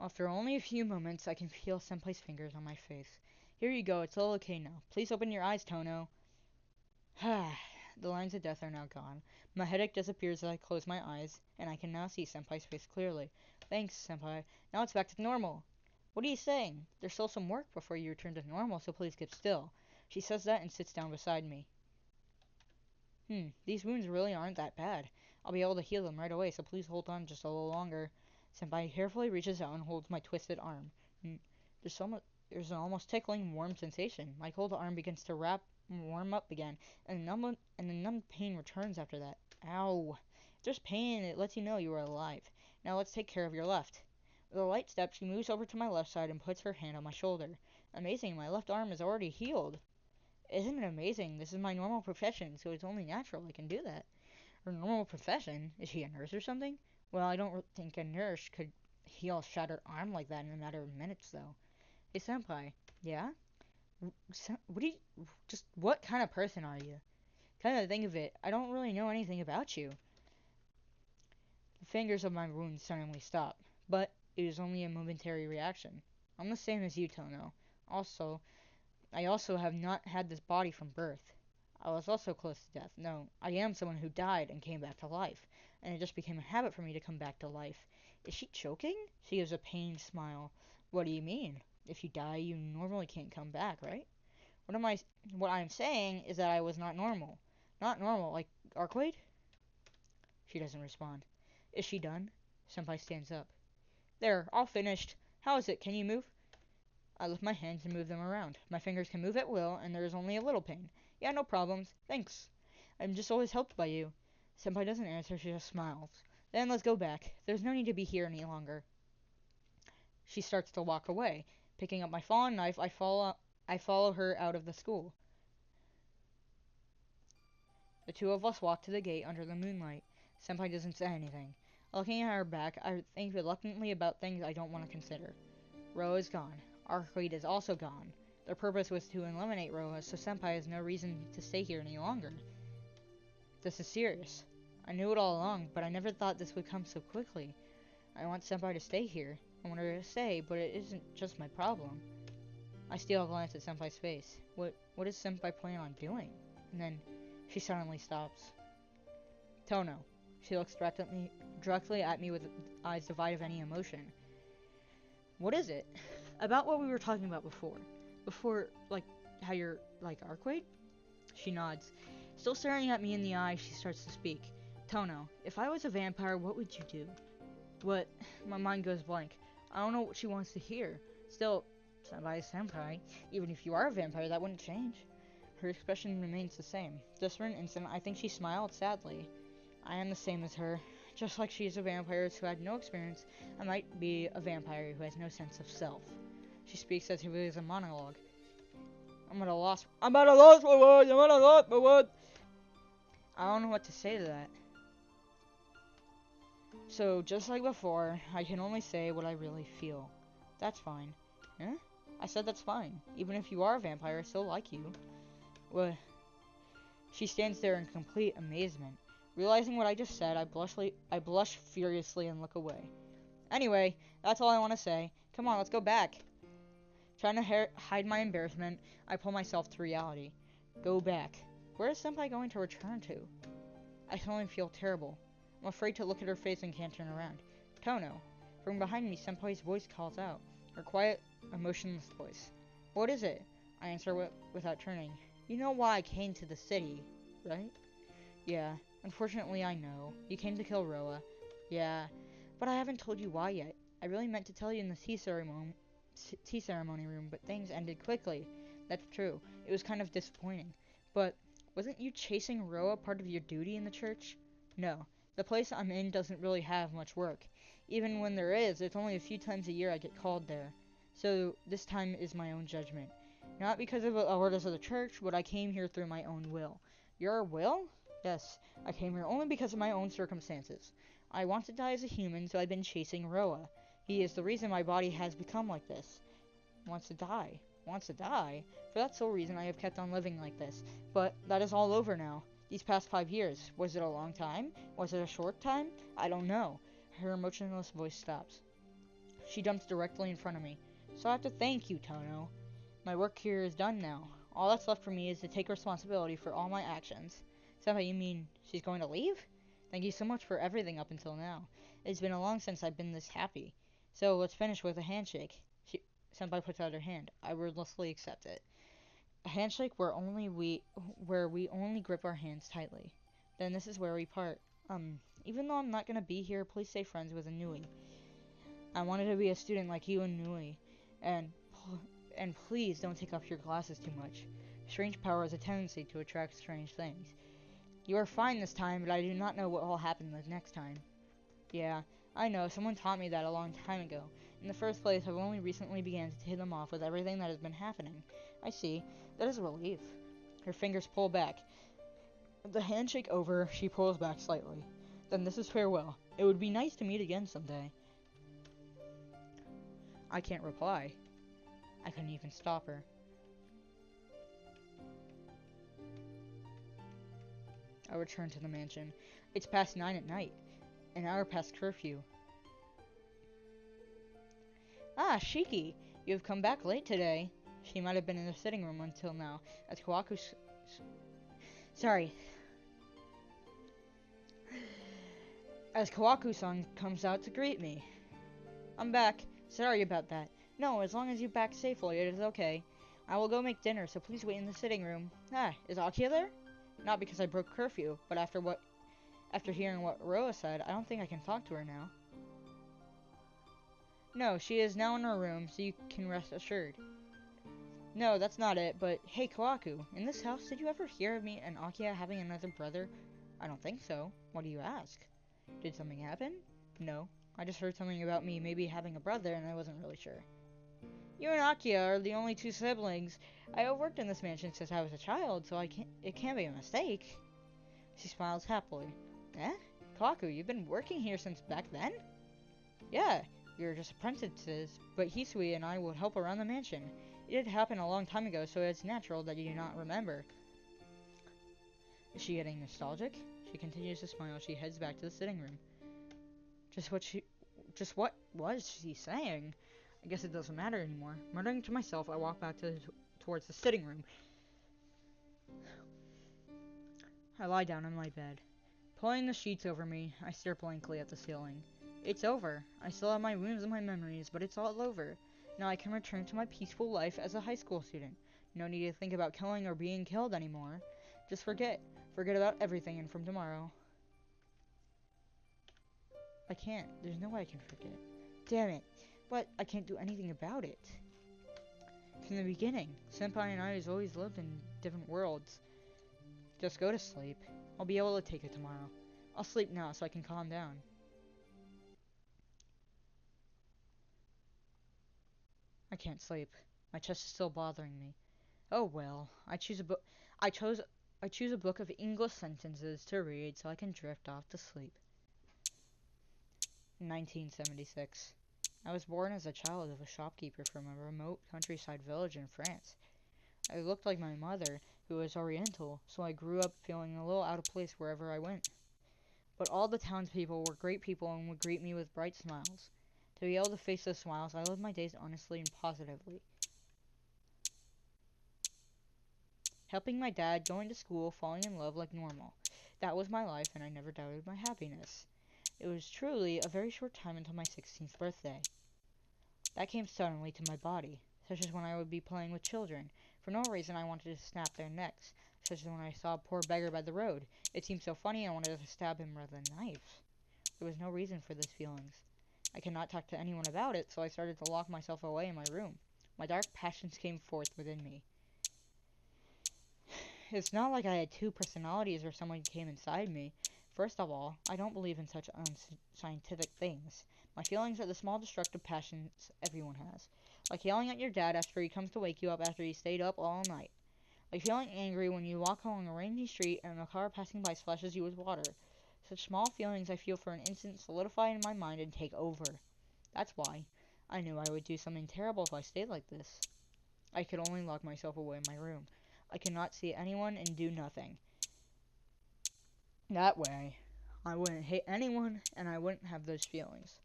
After only a few moments, I can feel Senpai's fingers on my face. Here you go, it's all okay now. Please open your eyes, Tono. The lines of death are now gone. My headache disappears as I close my eyes, and I can now see Senpai's face clearly. Thanks, Senpai. Now it's back to normal. What are you saying? There's still some work before you return to normal, so please keep still. She says that and sits down beside me. These wounds really aren't that bad. I'll be able to heal them right away, so please hold on just a little longer. Senpai carefully reaches out and holds my twisted arm. There's an almost tickling, warm sensation. My cold arm begins to warm up again, and the numb pain returns after that. Ow. If there's pain, it lets you know you are alive. Now let's take care of your left. With a light step, she moves over to my left side and puts her hand on my shoulder. Amazing, my left arm is already healed. Isn't it amazing? This is my normal profession, so it's only natural I can do that. Her normal profession? Is she a nurse or something? Well, I don't think a nurse could heal a shattered arm like that in a matter of minutes, though. Hey, Senpai. Yeah? What kind of person are you? Come to think of it, I don't really know anything about you. The fingers of my wound suddenly stop, but it is only a momentary reaction. I'm the same as you, Tono. I also have not had this body from birth. I was also close to death. No, I am someone who died and came back to life, and it just became a habit for me to come back to life. Is she choking? She gives a pained smile. What do you mean? If you die, you normally can't come back, right? What I'm saying is that I was not normal. Not normal, like Arcade? She doesn't respond. Is she done? Senpai stands up. There, all finished. How is it? Can you move? I lift my hands and move them around. My fingers can move at will, and there is only a little pain. Yeah, no problems. Thanks. I'm just always helped by you. Senpai doesn't answer, she just smiles. Then let's go back. There's no need to be here any longer. She starts to walk away. Picking up my fallen knife, I follow her out of the school. The two of us walk to the gate under the moonlight. Senpai doesn't say anything. Looking at her back, I think reluctantly about things I don't want to consider. Roa is gone. Arcade is also gone. Their purpose was to eliminate Roa, so Senpai has no reason to stay here any longer. This is serious. I knew it all along, but I never thought this would come so quickly. I want Senpai to stay here. I want her to stay, but it isn't just my problem. I steal a glance at Senpai's face. What does Senpai plan on doing? And then she suddenly stops. Tono. She looks directly at me with eyes devoid of any emotion. What is it? About what we were talking about before. Before, like, how you're, like, Arcade? She nods. Still staring at me in the eye, she starts to speak. Tono, if I was a vampire, what would you do? What? My mind goes blank. I don't know what she wants to hear. Still, senpai, even if you are a vampire, that wouldn't change. Her expression remains the same. Just for an instant, I think she smiled sadly. I am the same as her. Just like she is a vampire who had no experience, I might be a vampire who has no sense of self. She speaks as if it is a monologue. I'm at a loss for words. I'm at a loss for words. I don't know what to say to that. So, just like before, I can only say what I really feel. That's fine. Huh? I said that's fine. Even if you are a vampire, I still like you. What? She stands there in complete amazement. Realizing what I just said, I blush furiously and look away. Anyway, that's all I want to say. Come on, let's go back. Trying to hide my embarrassment, I pull myself to reality. Go back. Where is Senpai going to return to? I suddenly feel terrible. I'm afraid to look at her face and can't turn around. Tono. From behind me, Senpai's voice calls out. Her quiet, emotionless voice. What is it? I answer without turning. You know why I came to the city, right? Yeah. Unfortunately, I know. You came to kill Roa. Yeah. But I haven't told you why yet. I really meant to tell you in the tea ceremony room, but things ended quickly. That's true. It was kind of disappointing. But wasn't you chasing Roa part of your duty in the church? No. The place I'm in doesn't really have much work. Even when there is, it's only a few times a year I get called there. So this time is my own judgment. Not because of the orders of the church, but I came here through my own will. Your will? Yes, I came here only because of my own circumstances. I want to die as a human, so I've been chasing Roa. He is the reason my body has become like this. Wants to die. Wants to die? For that sole reason I have kept on living like this. But that is all over now. These past 5 years. Was it a long time? Was it a short time? I don't know. Her emotionless voice stops. She jumps directly in front of me. So I have to thank you, Tono. My work here is done now. All that's left for me is to take responsibility for all my actions. Senpai, you mean she's going to leave? Thank you so much for everything up until now. It's been a long since I've been this happy. So let's finish with a handshake. Senpai puts out her hand. I wordlessly accept it. A handshake where we only grip our hands tightly. Then this is where we part. Even though I'm not gonna be here, please stay friends with Inui. I wanted to be a student like you and Inui, and please don't take off your glasses too much. Strange power has a tendency to attract strange things. You are fine this time, but I do not know what will happen the next time. Yeah, I know, someone taught me that a long time ago. In the first place, I've only recently began to hit them off with everything that has been happening. I see. That is a relief. Her fingers pull back. The handshake over, she pulls back slightly. Then this is farewell. It would be nice to meet again someday. I can't reply. I couldn't even stop her. I return to the mansion. It's past 9 at night. An hour past curfew. Ah, Shiki! You have come back late today. She might have been in the sitting room until now, as Sorry. As Kawaku-san comes out to greet me. I'm back. Sorry about that. No, as long as you back safely, it is okay. I will go make dinner, so please wait in the sitting room. Ah, is Akia there? Not because I broke curfew, but after hearing what Roa said, I don't think I can talk to her now. No, she is now in her room, so you can rest assured. No, that's not it, but hey, Kawaku, in this house, did you ever hear of me and Akia having another brother? I don't think so. What do you ask? Did something happen? No. I just heard something about me maybe having a brother, and I wasn't really sure. You and Akia are the only 2 siblings. I have worked in this mansion since I was a child, so it can't be a mistake. She smiles happily. Eh? Kawaku, you've been working here since back then? Yeah, we were just apprentices, but Hisui and I would help around the mansion. It did happen a long time ago, so it's natural that you do not remember. Is she getting nostalgic? She continues to smile as she heads back to the sitting room. Just what was she saying? I guess it doesn't matter anymore. Muttering to myself, I walk back towards the sitting room. I lie down on my bed. Pulling the sheets over me, I stare blankly at the ceiling. It's over. I still have my wounds and my memories, but it's all over. Now I can return to my peaceful life as a high school student. No need to think about killing or being killed anymore. Just forget. Forget about everything and from tomorrow. I can't. There's no way I can forget. Damn it. But I can't do anything about it. From the beginning, Senpai and I has always lived in different worlds. Just go to sleep. I'll be able to take it tomorrow. I'll sleep now so I can calm down. I can't sleep. My chest is still bothering me. Oh well, I choose a book. I choose a book of English sentences to read so I can drift off to sleep. 1976. I was born as a child of a shopkeeper from a remote countryside village in France. I looked like my mother, who was Oriental, so I grew up feeling a little out of place wherever I went. But all the townspeople were great people and would greet me with bright smiles. To be able to face those smiles, I lived my days honestly and positively. Helping my dad, going to school, falling in love like normal. That was my life, and I never doubted my happiness. It was truly a very short time until my 16th birthday. That came suddenly to my body, such as when I would be playing with children. For no reason I wanted to snap their necks, such as when I saw a poor beggar by the road. It seemed so funny I wanted to stab him with a knife. There was no reason for these feelings. I could not talk to anyone about it, so I started to lock myself away in my room. My dark passions came forth within me. It's not like I had two personalities or someone came inside me. First of all, I don't believe in such unscientific things. My feelings are the small destructive passions everyone has. Like yelling at your dad after he comes to wake you up after you stayed up all night. Like feeling angry when you walk along a rainy street and a car passing by splashes you with water. Such small feelings I feel for an instant solidify in my mind and take over. That's why I knew I would do something terrible if I stayed like this. I could only lock myself away in my room. I could not see anyone and do nothing. That way, I wouldn't hate anyone and I wouldn't have those feelings.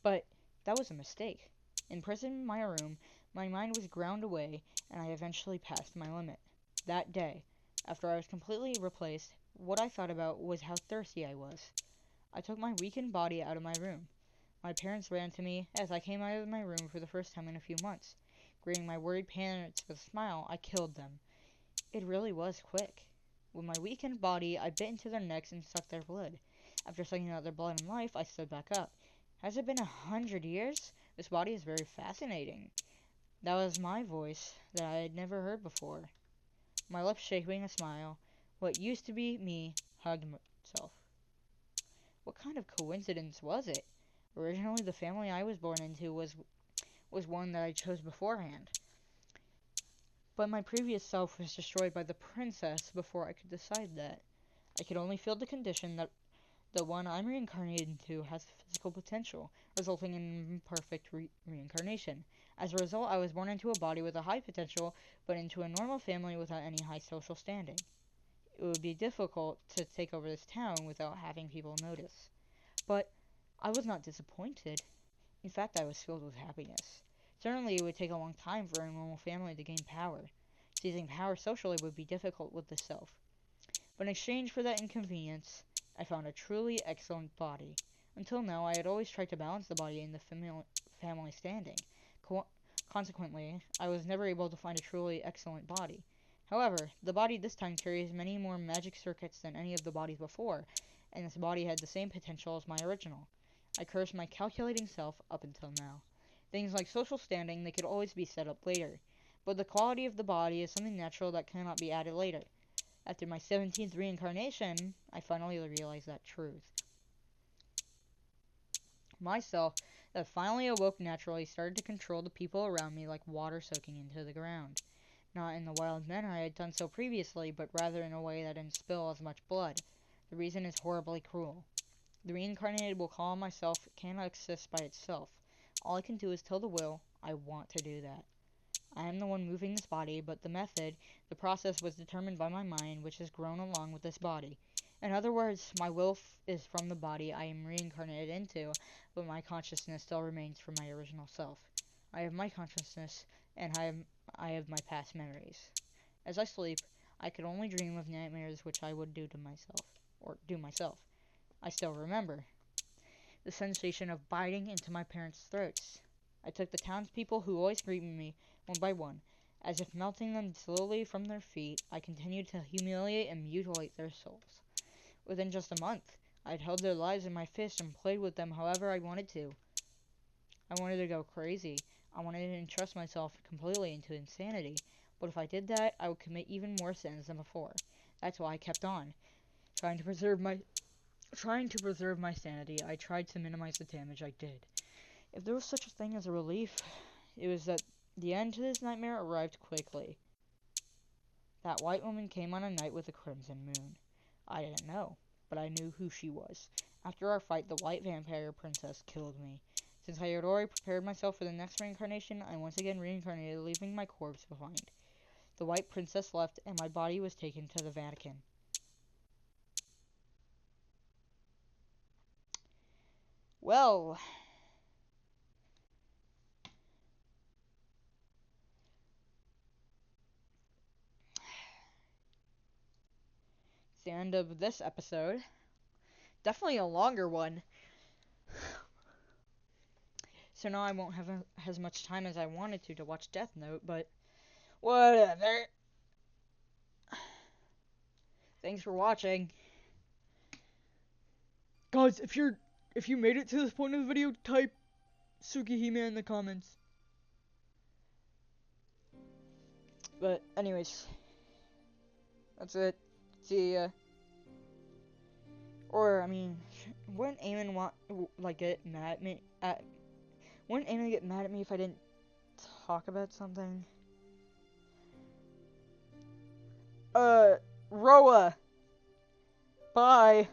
But that was a mistake. In prison in my room, my mind was ground away and I eventually passed my limit. That day, after I was completely replaced, what I thought about was how thirsty I was. I took my weakened body out of my room. My parents ran to me as I came out of my room for the first time in a few months. Greeting my worried parents with a smile, I killed them. It really was quick. With my weakened body, I bit into their necks and sucked their blood. After sucking out their blood and life, I stood back up. Has it been 100 years? This body is very fascinating. That was my voice that I had never heard before. My lips shaping a smile. What used to be me hugged myself. What kind of coincidence was it? Originally, the family I was born into was one that I chose beforehand. But my previous self was destroyed by the princess before I could decide that. I could only feel the condition that the one I'm reincarnated into has physical potential, resulting in perfect reincarnation. As a result, I was born into a body with a high potential, but into a normal family without any high social standing. It would be difficult to take over this town without having people notice. But I was not disappointed. In fact, I was filled with happiness. Certainly, it would take a long time for a normal family to gain power. Seizing power socially would be difficult with the self. But in exchange for that inconvenience, I found a truly excellent body. Until now, I had always tried to balance the body in the family standing. Consequently, I was never able to find a truly excellent body. However, the body this time carries many more magic circuits than any of the bodies before, and this body had the same potential as my original. I cursed my calculating self up until now. Things like social standing, they could always be set up later. But the quality of the body is something natural that cannot be added later. After my 17th reincarnation, I finally realized that truth. Myself, that finally awoke naturally, started to control the people around me like water soaking into the ground. Not in the wild manner I had done so previously, but rather in a way that didn't spill as much blood. The reason is horribly cruel. The reincarnated will call myself cannot exist by itself. All I can do is tell the will, I want to do that. I am the one moving this body, but the method, the process was determined by my mind, which has grown along with this body. In other words, my will is from the body I am reincarnated into, but my consciousness still remains from my original self. I have my consciousness, and I have my past memories. As I sleep, I could only dream of nightmares which I would do to myself, or do myself. I still remember the sensation of biting into my parents' throats. I took the townspeople who always greeted me, one by one. As if melting them slowly from their feet, I continued to humiliate and mutilate their souls. Within just a month, I'd held their lives in my fist and played with them however I wanted to. I wanted to go crazy. I wanted to entrust myself completely into insanity. But if I did that, I would commit even more sins than before. That's why I kept on. Trying to preserve my sanity, I tried to minimize the damage I did. If there was such a thing as a relief, it was that the end to this nightmare arrived quickly. That white woman came on a night with a crimson moon. I didn't know, but I knew who she was. After our fight, the white vampire princess killed me. Since I had already prepared myself for the next reincarnation, I once again reincarnated, leaving my corpse behind. The white princess left, and my body was taken to the Vatican. Well, it's the end of this episode. Definitely a longer one. So now I won't have as much time as I wanted to watch Death Note, but whatever. Thanks for watching. Guys, if you made it to this point of the video, type Tsukihime in the comments. But anyways, that's it. See ya. Or I mean, wouldn't Eamon get mad at me? Wouldn't Eamon get mad at me if I didn't talk about something? ROA. Bye.